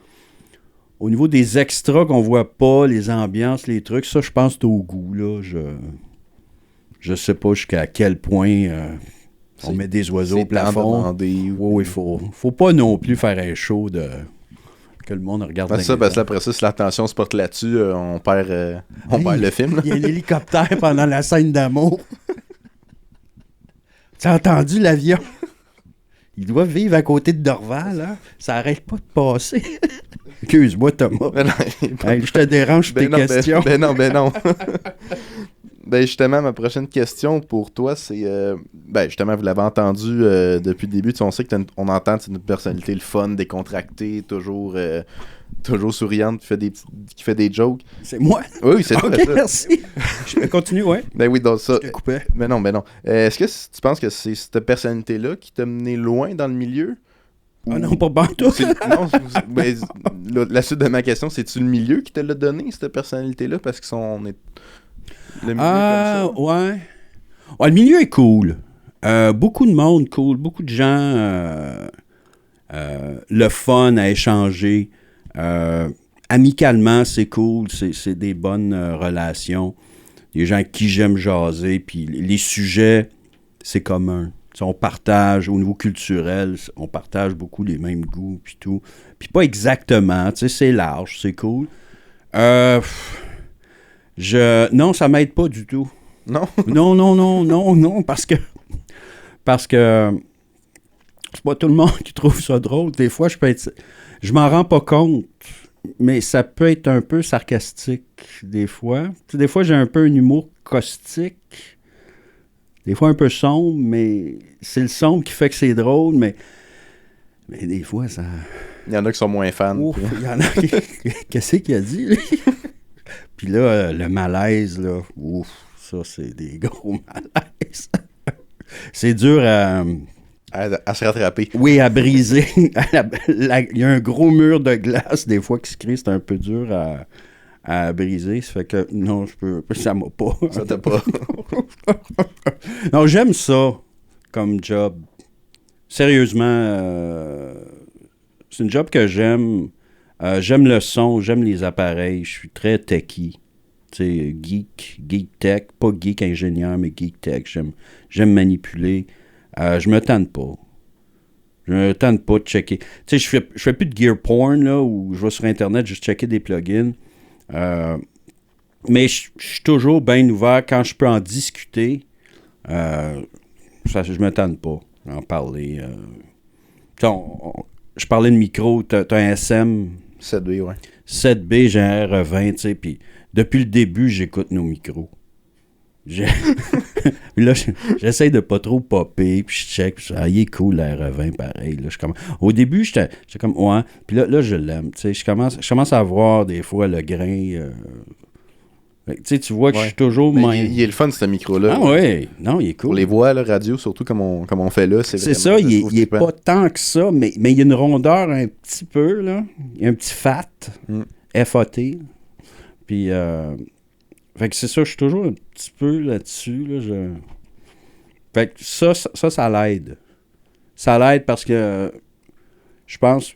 Au niveau des extras qu'on voit pas, les ambiances, les trucs, ça, je pense que c'est au goût. Là. Je sais pas jusqu'à quel point on met des oiseaux au plafond. Oui, faut pas non plus faire un show que le monde regarde. Parce que après ça, si l'attention se porte là-dessus, on perd le film. Là. Il y a l'hélicoptère pendant la scène d'amour. Tu as entendu l'avion? Il doit vivre à côté de Dorval, hein? Ça arrête pas de passer. Excuse-moi, Thomas. Je te dérange tes questions. Ben non. Ben justement, ma prochaine question pour toi, c'est... justement, vous l'avez entendu depuis le début, on sait qu'on entend une personnalité le fun, décontractée, toujours souriante, qui fait des jokes. C'est moi? Oui, c'est toi. OK, merci. Je vais continuer, ouais. Ben oui, donc ça... Je te coupais. Ben non. Est-ce que tu penses que c'est cette personnalité-là qui t'a mené loin dans le milieu? Ah non, pas bantou. Non, mais la suite de ma question, c'est-tu le milieu qui te l'a donné, cette personnalité-là? Parce que le milieu comme ça. Ouais. Le milieu est cool. Beaucoup de monde cool. Beaucoup de gens le fun à échanger. Amicalement, c'est cool. C'est des bonnes relations. Des gens avec qui j'aime jaser. Puis les sujets, c'est commun. T'sais, on partage, au niveau culturel, on partage beaucoup les mêmes goûts. Puis tout. Puis pas exactement. C'est large, c'est cool. Non, ça m'aide pas du tout. Non? Non, parce que c'est pas tout le monde qui trouve ça drôle. Des fois, je m'en rends pas compte, mais ça peut être un peu sarcastique des fois. T'sais, des fois, j'ai un peu un humour caustique, des fois un peu sombre, mais c'est le sombre qui fait que c'est drôle, mais des fois, Il y en a qui sont moins fans. Ouf, il y en a qui... Qu'est-ce qu'il a dit, lui? Puis là, le malaise, là, ouf, ça, c'est des gros malaises. C'est dur à se rattraper. Oui, à briser. Il y a un gros mur de glace, des fois, qui se crée, c'est un peu dur à briser. Ça fait que, non, ça m'a pas. Ça t'a pas. Non, j'aime ça comme job. Sérieusement, c'est une job que j'aime. J'aime le son, j'aime les appareils. Je suis très techie. Tu sais, geek tech. Pas geek ingénieur, mais geek tech. J'aime manipuler. Je me tente pas. Je me tente pas de checker. Tu sais, je fais plus de gear porn, là, où je vais sur Internet juste checker des plugins. Mais je suis toujours bien ouvert quand je peux en discuter. Je me tente pas d'en parler. Je parlais de micro, t'as un SM 7B, ouais. 7B, j'ai un R20, tu sais, puis depuis le début, j'écoute nos micros. Là, j'essaie de pas trop popper, puis je check, puis il est cool, le R20, pareil. Là, au début, j'étais comme, ouais, puis là, je l'aime, tu sais, je commence à voir des fois le grain... tu vois que je suis toujours... Il est le fun, ce micro-là. Ah oui, non, il est cool. Pour les voix, là, radio, surtout comme on fait là, c'est ça, il est pas tant que ça, mais il y a une rondeur un petit peu, là. Il y a un petit fat, FAT. Puis, fait que c'est ça, je suis toujours un petit peu là-dessus, là. Fait que ça l'aide. Ça l'aide parce que, je pense,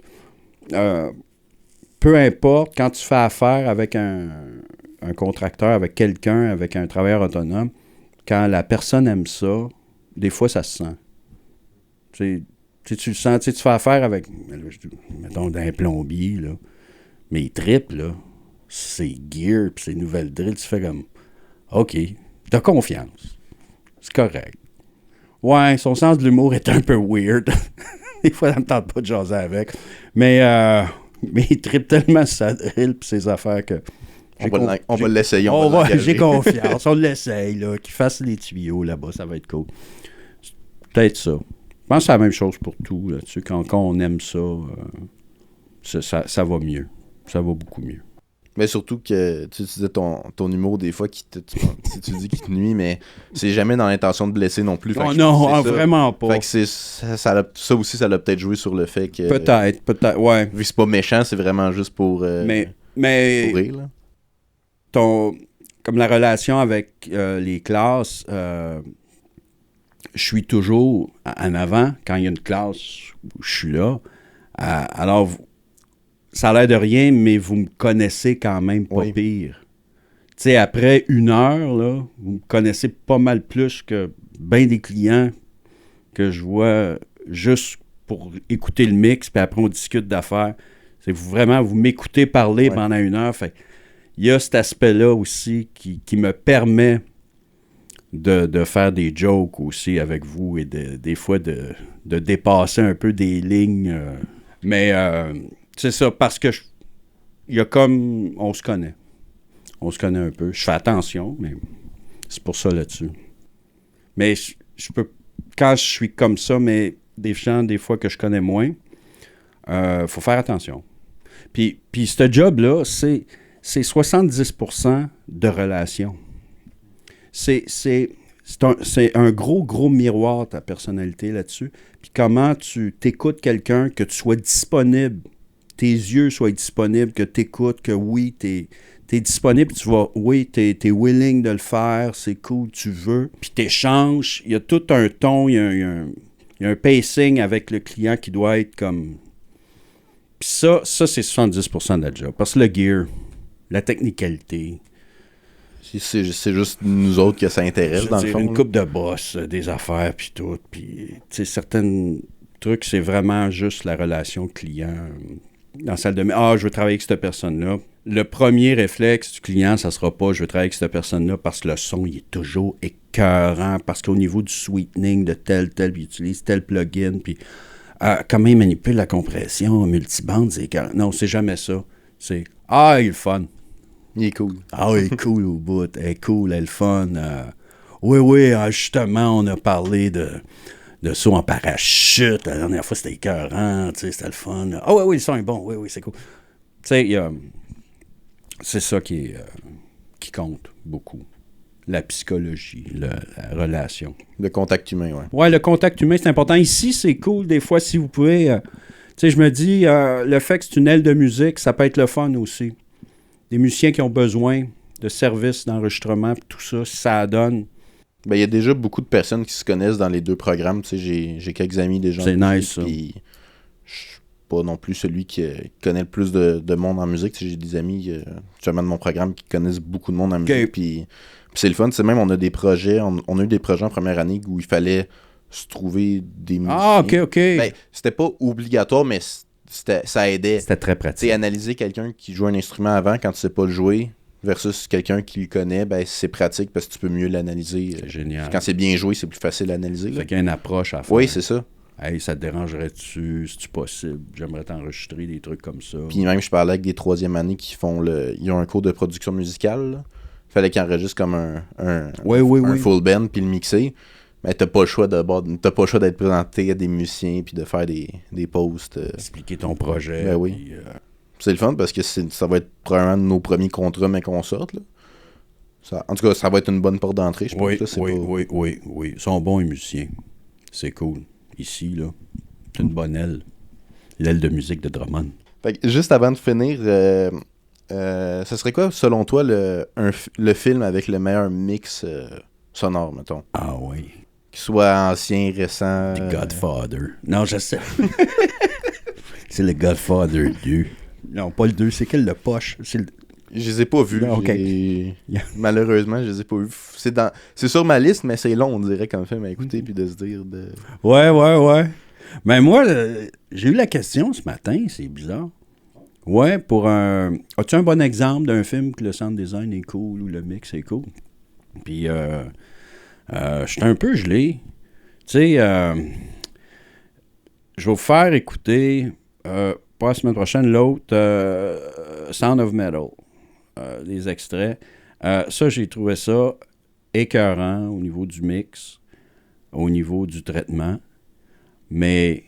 peu importe, quand tu fais affaire avec un contracteur, avec quelqu'un, avec un travailleur autonome, quand la personne aime ça, des fois, ça se sent. Tu le sens, tu fais affaire avec, mettons, d'un plombier, là, mais il trippe, là, ses gears puis ses nouvelles drills, tu fais comme, OK, t'as confiance. C'est correct. Ouais, son sens de l'humour est un peu weird. Des fois, ça me tente pas de jaser avec. Mais il trippe tellement sa drill puis ses affaires que... On va l'essayer. J'ai confiance. On l'essaye, là. Qu'il fasse les tuyaux là-bas, ça va être cool. C'est peut-être ça. Je pense que c'est la même chose pour tout. Là-dessus. Quand on aime ça, ça va mieux. Ça va beaucoup mieux. Mais surtout que tu disais ton humour, des fois, si tu dis qu'il te nuit, mais c'est jamais dans l'intention de blesser non plus. Non, vraiment pas. Fait que ça aussi, ça l'a peut-être joué sur le fait que... Peut-être, ouais. Vu que c'est pas méchant, c'est vraiment juste pour... mais pour rire, là. Comme la relation avec les classes, je suis toujours en avant. Quand il y a une classe, je suis là. Alors, ça a l'air de rien, mais vous me connaissez quand même pas pire. Tu sais, après 1 heure, là, vous me connaissez pas mal plus que bien des clients que je vois juste pour écouter le mix, puis après on discute d'affaires. C'est vous m'écoutez parler pendant 1 heure. Fait il y a cet aspect-là aussi qui me permet de faire des jokes aussi avec vous et des fois de dépasser un peu des lignes. Mais c'est ça, parce que il y a comme... On se connaît. On se connaît un peu. Je fais attention, mais c'est pour ça là-dessus. Mais je peux... Quand je suis comme ça, mais des gens, des fois que je connais moins, faut faire attention. Puis ce job-là, c'est 70% de relations. C'est un gros miroir, ta personnalité là-dessus. Puis comment tu t'écoutes quelqu'un, que tu sois disponible, tes yeux soient disponibles, que tu écoutes, que oui, tu es disponible, tu vas, oui, tu es willing de le faire, c'est cool, tu veux. Puis tu échanges, il y a tout un ton, il y a un pacing avec le client qui doit être comme... Puis ça c'est 70% de la job. Parce que le gear, la technicalité... C'est juste nous autres que ça intéresse, dans le fond. Une coupe de boss, des affaires, puis tout. Puis, tu sais, certains trucs, c'est vraiment juste la relation client. Dans la salle de... je veux travailler avec cette personne-là. Le premier réflexe du client, ça sera pas « je veux travailler avec cette personne-là » parce que le son, il est toujours écœurant, parce qu'au niveau du sweetening de tel, il utilise tel plugin, puis comment il manipule la compression multibande, c'est écœurant. Non, c'est jamais ça. C'est « il est le fun ». Il est cool. Il est cool au bout. Elle est cool, elle est le fun. Oui, justement, on a parlé de saut en parachute. La dernière fois, c'était écœurant, tu sais, c'était le fun. Ah oui, le son est bon, oui, c'est cool. Tu sais, c'est ça qui compte beaucoup. La psychologie, la relation. Le contact humain, ouais. Ouais, le contact humain, c'est important. Ici, c'est cool, des fois, si vous pouvez... tu sais, je me dis, le fait que c'est une aile de musique, ça peut être le fun aussi. Des musiciens qui ont besoin de services d'enregistrement, tout ça, ça donne... Ben, il y a déjà beaucoup de personnes qui se connaissent dans les deux programmes. Tu sais, j'ai quelques amis déjà. C'est nice, ça. Puis, je suis pas non plus celui qui connaît le plus de monde en musique. Tu sais, j'ai des amis, justement, de mon programme qui connaissent beaucoup de monde en musique. Puis c'est le fun. C'est même, on a des projets. On a eu des projets en première année où il fallait se trouver des musiciens. Ah, OK. Ben, c'était pas obligatoire, mais ça aidait. C'était très Tu pratique. sais, analyser quelqu'un qui joue un instrument avant quand tu sais pas le jouer versus quelqu'un qui le connaît, ben c'est pratique parce que tu peux mieux l'analyser. C'est génial. Quand c'est bien joué, c'est plus facile à analyser. Fait qu'il y a une approche à faire. Oui, c'est ça. Hey, ça te dérangerait-tu? C'est-tu possible? J'aimerais t'enregistrer des trucs comme ça. Puis même, je parlais avec des troisième années qui font ils ont un cours de production musicale. Là. Fallait qu'ils enregistrent comme un full band puis le mixer. Mais t'as pas le choix d'être présenté à des musiciens puis de faire des posts. Expliquer ton projet. Ben oui. Puis, c'est le fun parce que ça va être probablement nos premiers contrats, mais qu'on sorte. Là. En tout cas, ça va être une bonne porte d'entrée, je pense. Oui. Ils sont bons, les musiciens. C'est cool. Ici, là, c'est une bonne aile. L'aile de musique de Drummond. Fait que juste avant de finir, ce serait quoi, selon toi, le film avec le meilleur mix sonore, mettons? Ah oui. Qu'il soit ancien, récent... The Godfather. Non, je sais. C'est le Godfather 2. Non, pas le 2. C'est quel, le poche? Je les ai pas vus. Non, okay. Malheureusement, je les ai pas vus. C'est sur ma liste, mais c'est long, on dirait, comme film à écouter puis de se dire... Ouais. Mais moi, j'ai eu la question ce matin, c'est bizarre. Ouais, as-tu un bon exemple d'un film que le sound design est cool ou le mix est cool? Puis, j'étais un peu gelé. Tu sais, je vais vous faire écouter, pas la semaine prochaine, l'autre, Sound of Metal, les extraits. Ça, j'ai trouvé ça écœurant au niveau du mix, au niveau du traitement. Mais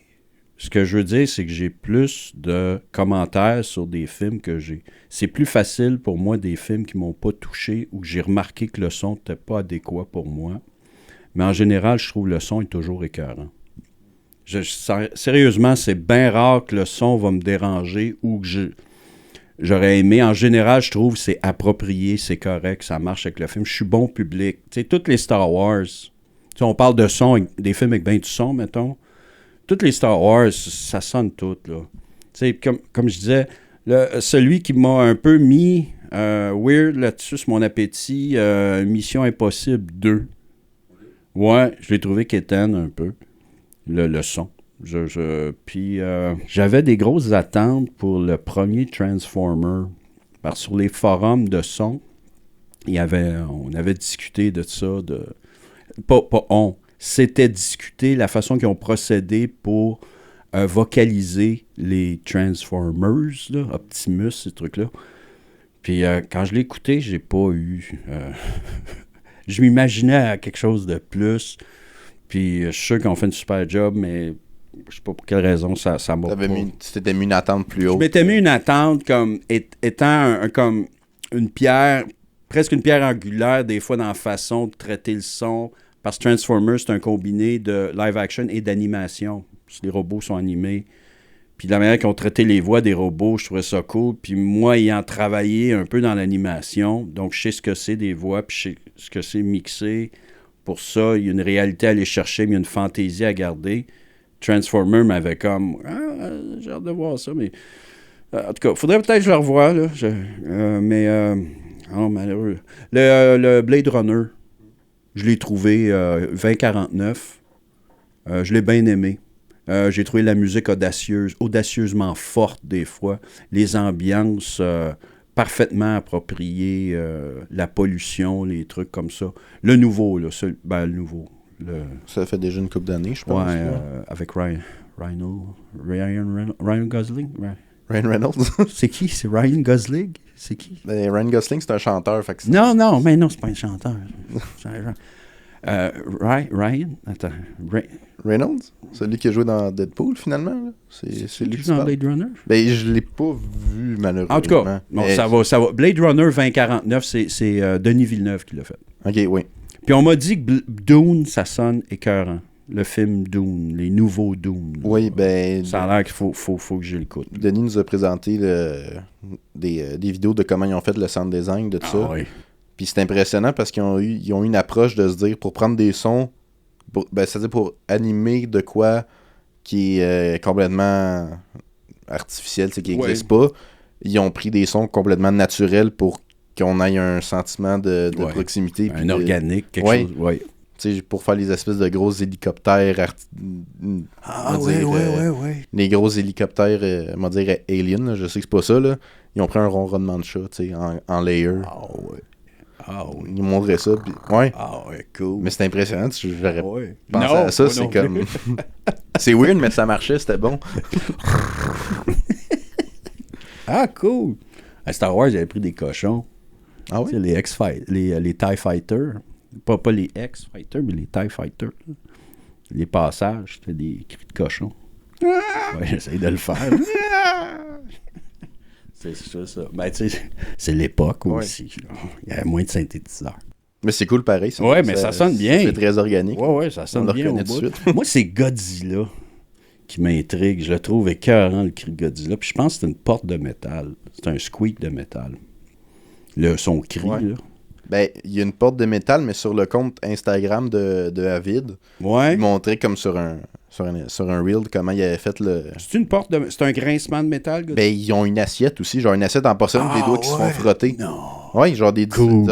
ce que je veux dire, c'est que j'ai plus de commentaires sur des films que j'ai. C'est plus facile pour moi des films qui m'ont pas touché ou que j'ai remarqué que le son n'était pas adéquat pour moi. Mais en général, je trouve que le son est toujours écœurant. Sérieusement, c'est bien rare que le son va me déranger ou que j'aurais aimé. En général, je trouve que c'est approprié, c'est correct, ça marche avec le film. Je suis bon public. Tu sais, toutes les Star Wars, on parle de son, des films avec bien du son, mettons. Toutes les Star Wars, ça sonne tout, là. Tu sais, comme je disais, celui qui m'a un peu mis weird là-dessus sur mon appétit, Mission Impossible 2. Ouais, je l'ai trouvé quétaine un peu, le son. Puis j'avais des grosses attentes pour le premier Transformer. Parce que sur les forums de son, on avait discuté de ça, c'était discuté la façon qu'ils ont procédé pour vocaliser les Transformers, là, Optimus, ces trucs-là. Puis quand je l'ai écouté, j'ai pas eu... je m'imaginais à quelque chose de plus. Puis je suis sûr qu'ils ont fait une super job, mais je sais pas pour quelle raison ça m'a pas... Tu t'étais mis une attente plus haute. Je m'étais mis une attente comme étant comme une pierre, presque une pierre angulaire des fois dans la façon de traiter le son. Parce que Transformers, c'est un combiné de live action et d'animation. Les robots sont animés. Puis de la manière qu'ils ont traité les voix des robots, je trouvais ça cool. Puis moi, ayant travaillé un peu dans l'animation, donc je sais ce que c'est des voix, puis je sais ce que c'est mixer. Pour ça, il y a une réalité à aller chercher, mais il y a une fantaisie à garder. Transformer m'avait comme... j'ai hâte de voir ça, mais... en tout cas, faudrait peut-être que je le revoie, là. Malheureux. Le Blade Runner, je l'ai trouvé 2049. Je l'ai bien aimé. J'ai trouvé la musique audacieusement forte des fois. Les ambiances parfaitement appropriées. La pollution, les trucs comme ça. Le nouveau, là. Le nouveau. Ça fait déjà une couple d'années, je pense. Ouais, avec Ryan Gosling. Ryan Reynolds. C'est qui? C'est Ryan Gosling? C'est qui? Ryan Gosling, c'est un chanteur. Fait que non, c'est pas un chanteur. Ryan? Attends. Reynolds? Celui qui a joué dans Deadpool, finalement? Là? C'est lui qui dans parle. Blade Runner? Ben, je l'ai pas vu, malheureusement. En tout cas, bon, ça va. Blade Runner 2049, c'est Denis Villeneuve qui l'a fait. OK, oui. Puis on m'a dit que Dune, ça sonne écœurant. Le film Dune, les nouveaux Dune. Oui, ben... Ça a l'air qu'il faut que je l'écoute. Denis nous a présenté des vidéos de comment ils ont fait le sound design de tout ça. Oui. Puis c'est impressionnant parce qu'ils ont eu une approche de se dire, pour prendre des sons, c'est-à-dire pour animer de quoi qui est complètement artificiel, qui n'existe pas, ils ont pris des sons complètement naturels pour qu'on ait un sentiment de proximité. Un organique, quelque chose. Oui. Pour faire les espèces de gros hélicoptères. Oui. Les gros hélicoptères, on va dire Alien, là, je sais que c'est pas ça. Là. Ils ont pris un ronronnement de chat en layer. Ah oui. Ils montraient ça. Puis, ouais. Ah ouais, cool. Mais c'est impressionnant. J'aurais pensé non, à ça. C'est comme. C'est weird, mais ça marchait, c'était bon. Ah, cool. À Star Wars, j'avais pris des cochons. Ah oui? Les TIE Fighters. Pas les X-Fighters, mais les TIE Fighters. Là. Les passages, c'était des cris de cochon. Ouais, j'essaye de le faire. C'est ça. Ben, tu sais, c'est l'époque aussi. Là. Il y avait moins de synthétiseurs. Mais c'est cool pareil. Ouais, mais ça sonne bien. C'est très organique. Ouais, ça sonne bien au bout. Moi, c'est Godzilla qui m'intrigue. Je le trouve écœurant, le cri de Godzilla. Puis je pense que c'est une porte de métal. C'est un squeak de métal. Son cri, là. Ben, il y a une porte de métal, mais sur le compte Instagram de Avid, il montrait comme sur un reel comment il avait fait le... C'est une porte de... C'est un grincement de métal, Godzilla? Ben, ils ont une assiette aussi, genre une assiette en porcelaine, des doigts qui se font frotter. Non. Ouais, genre des... Cool.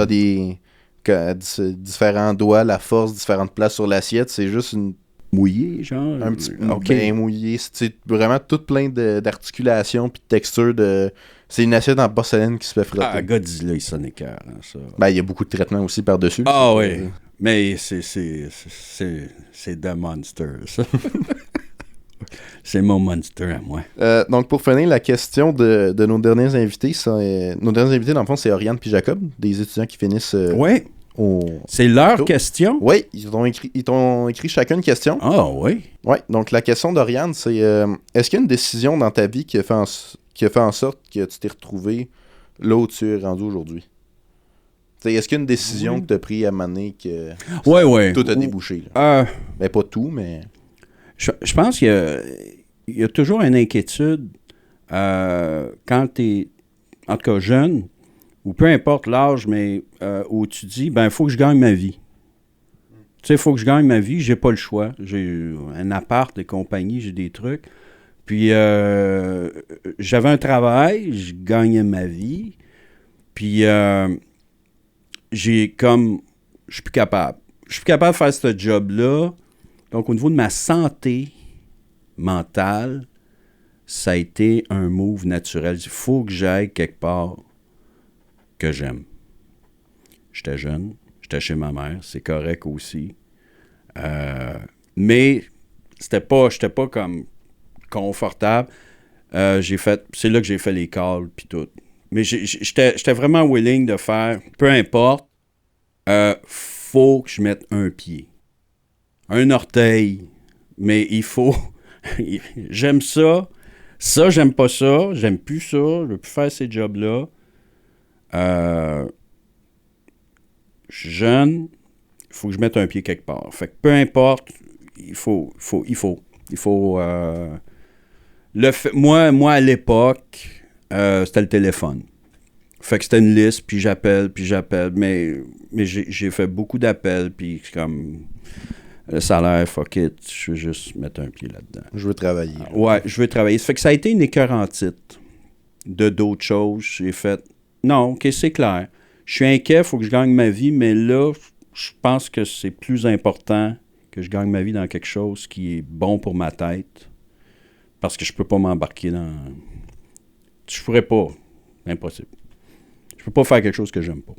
différents doigts, la force, différentes places sur l'assiette, c'est juste une... Mouillé, genre? Un petit bien mouillé. C'est vraiment tout plein d'articulations puis de textures de... C'est une assiette en porcelaine qui se fait frotter. Ah, Godzilla, il sonne écœurant, ça. Ben, il y a beaucoup de traitements aussi par-dessus. Ah oui, mais c'est The Monster, ça. C'est mon monster à moi. Donc, pour finir, la question de nos derniers invités, nos derniers invités, dans le fond, c'est Oriane puis Jacob, des étudiants qui finissent... Oui. C'est leur question? Oui, ils t'ont écrit chacun une question. Ah oui? Oui, donc la question d'Oriane, c'est est-ce qu'il y a une décision dans ta vie qui a fait en sorte que tu t'es retrouvé là où tu es rendu aujourd'hui? Est-ce qu'il y a une décision que tu as prise à un moment donné que tout a débouché? Ben, pas tout, mais... Je pense qu'il y a toujours une inquiétude quand tu es, en tout cas, jeune, ou peu importe l'âge, mais où tu dis, ben, il faut que je gagne ma vie. Tu sais, il faut que je gagne ma vie, j'ai pas le choix. J'ai un appart et compagnie, j'ai des trucs. Puis, j'avais un travail, je gagnais ma vie. Puis, je suis plus capable. Je suis plus capable de faire ce job-là. Donc, au niveau de ma santé mentale, ça a été un move naturel. Il faut que j'aille quelque part que j'aime. J'étais jeune, j'étais chez ma mère, c'est correct aussi. Mais j'étais pas comme confortable. C'est là que j'ai fait les calls puis tout. Mais j'étais vraiment willing de faire, peu importe, faut que je mette un pied. Un orteil, mais il faut... J'aime ça. Ça, j'aime pas ça. J'aime plus ça. Je veux plus faire ces jobs-là. Je suis jeune. Il faut que je mette un pied quelque part. Fait que peu importe, il faut. Moi, à l'époque, c'était le téléphone. Fait que c'était une liste, puis j'appelle. Mais j'ai fait beaucoup d'appels, puis comme... Le salaire, fuck it, je veux juste mettre un pied là-dedans. Je veux travailler. Ouais, je veux travailler. Ça fait que ça a été une écœurantite de d'autres choses. J'ai fait, non, OK, c'est clair. Je suis inquiet, il faut que je gagne ma vie, mais là, je pense que c'est plus important que je gagne ma vie dans quelque chose qui est bon pour ma tête. Parce que je peux pas m'embarquer dans... Je pourrais pas. Impossible. Je peux pas faire quelque chose que j'aime pas.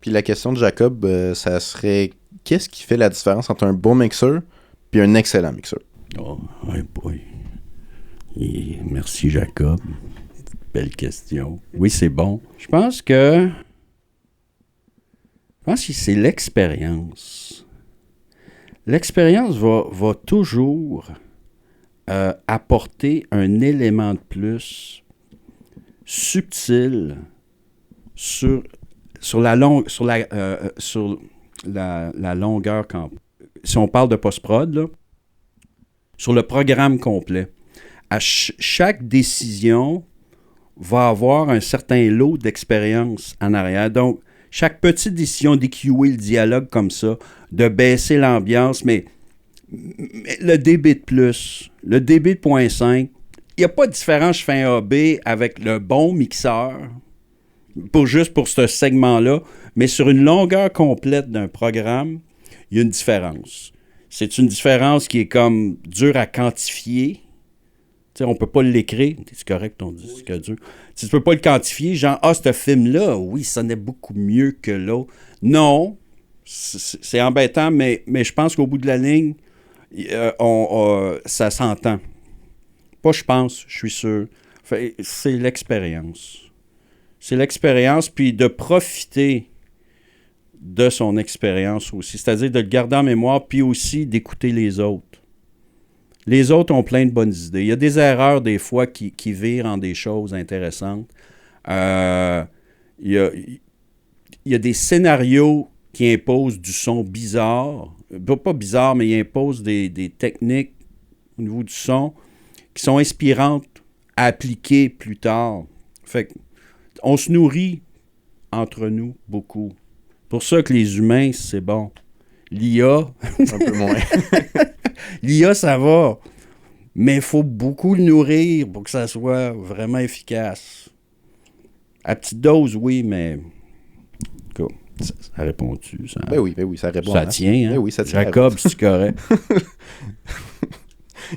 Puis la question de Jacob, ça serait... Qu'est-ce qui fait la différence entre un bon mixeur et un excellent mixeur? Oh, hey boy. Merci, Jacob. Belle question. Oui, c'est bon. Je pense que c'est l'expérience. L'expérience va toujours apporter un élément de plus subtil sur la longueur quand si on parle de post-prod, là, sur le programme complet. À chaque décision va avoir un certain lot d'expérience en arrière. Donc, chaque petite décision d'EQer le dialogue comme ça, de baisser l'ambiance, mais le dB de plus, le dB de 0.5, il n'y a pas de différence, je fais un AB avec le bon mixeur, juste pour ce segment-là, mais sur une longueur complète d'un programme, il y a une différence. C'est une différence qui est comme dure à quantifier. Tu sais, on ne peut pas l'écrire. C'est correct ton disque dur. Tu ne peux pas le quantifier, genre, ce film-là, oui, ça sonnait beaucoup mieux que l'autre. Non, c'est embêtant, mais je pense qu'au bout de la ligne, ça s'entend. Pas je pense, je suis sûr. C'est l'expérience. C'est l'expérience, puis de profiter de son expérience aussi. C'est-à-dire de le garder en mémoire, puis aussi d'écouter les autres. Les autres ont plein de bonnes idées. Il y a des erreurs, des fois, qui virent en des choses intéressantes. Il y a des scénarios qui imposent du son bizarre. Pas bizarre, mais ils imposent des techniques au niveau du son qui sont inspirantes à appliquer plus tard. Fait qu'on se nourrit entre nous beaucoup. Pour ça que les humains, c'est bon. L'IA... un peu moins. L'IA, ça va. Mais il faut beaucoup le nourrir pour que ça soit vraiment efficace. À petite dose, oui, mais... Ça répond-tu? Ça... Ben oui, ça répond. Ça tient, hein? Ben oui, ça tient. Jacob, c'est correct.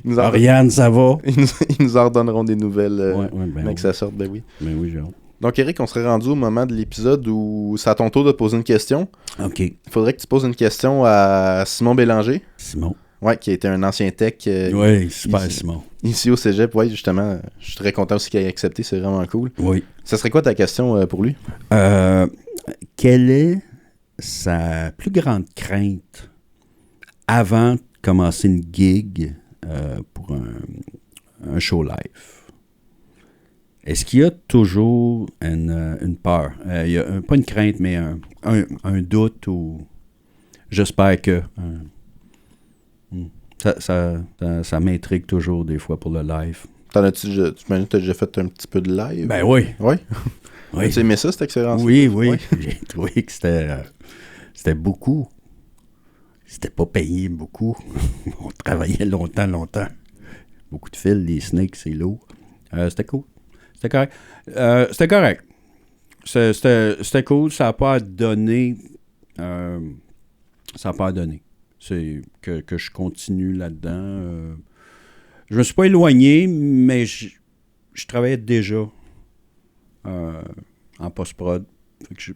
Nous Ariane, ça va? Ils nous en redonneront des nouvelles ben que ça sorte, ben oui. Ben oui, j'ai hâte. Donc, Eric, on serait rendu au moment de l'épisode où c'est à ton tour de poser une question. OK. Il faudrait que tu poses une question à Simon Bélanger. Simon. Oui, qui a été un ancien tech. Oui, super, Simon. Ici au Cégep, oui, justement. Je suis très content aussi qu'il ait accepté, c'est vraiment cool. Oui. Ça serait quoi ta question pour lui? Quelle est sa plus grande crainte avant de commencer une gig pour un show live? Est-ce qu'il y a toujours une peur? Il y a pas une crainte, mais un doute ou j'espère que... Ça m'intrigue toujours des fois pour le live. Tu m'imagines que tu as déjà fait un petit peu de live? Ben oui. Oui? Oui. Tu aimais ça, cette expérience? Oui. J'ai trouvé que c'était beaucoup. C'était pas payé beaucoup. On travaillait longtemps. Beaucoup de fils, les snakes, c'est lourd. C'était cool. C'était correct. C'était cool. Ça n'a pas à donner. C'est que je continue là-dedans. Je me suis pas éloigné, mais je travaillais déjà en post-prod. Fait que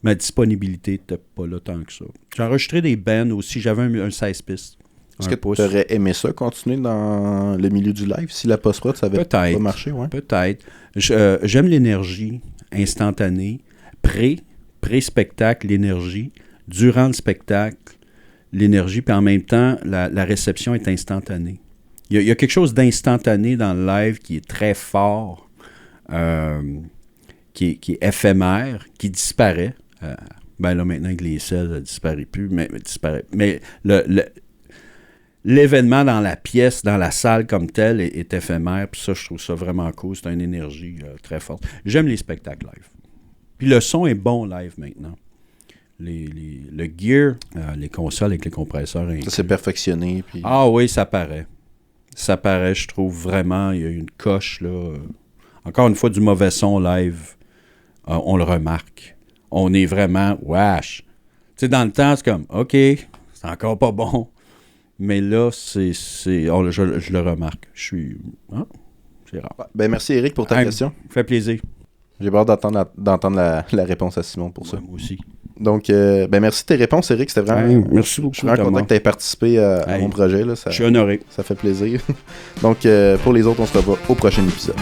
ma disponibilité n'était pas là tant que ça. J'ai enregistré des bands aussi. J'avais un 16 pistes. Est-ce que tu aurais aimé ça, continuer dans le milieu du live, si la post-prod, ça avait pas marché? Ouais? Peut-être. J'aime l'énergie instantanée. Pré-spectacle, l'énergie. Durant le spectacle, l'énergie. Puis en même temps, la réception est instantanée. Il y a quelque chose d'instantané dans le live qui est très fort, qui est éphémère, qui disparaît. Ben là, maintenant que les selles ne disparaissent plus, mais disparaît. Mais l'événement dans la pièce, dans la salle comme tel est éphémère. Puis ça, je trouve ça vraiment cool. C'est une énergie très forte. J'aime les spectacles live. Puis le son est bon live maintenant. Le gear, les consoles avec les compresseurs. Ça s'est perfectionné. Puis... Ah oui, ça paraît. Ça paraît, je trouve vraiment. Il y a une coche, là. Encore une fois, du mauvais son live. On le remarque. On est vraiment, wesh. Tu sais, dans le temps, c'est comme, OK, c'est encore pas bon. Mais là, je le remarque. C'est rare. Ben merci, Eric, pour ta question. Ça fait plaisir. J'ai hâte d'entendre la réponse à Simon pour ça. Moi aussi. Donc, merci de tes réponses, Eric. C'était vraiment... merci beaucoup. Je suis vraiment content que tu aies participé à mon projet. Là. Je suis honoré. Ça fait plaisir. Donc, pour les autres, on se revoit au prochain épisode.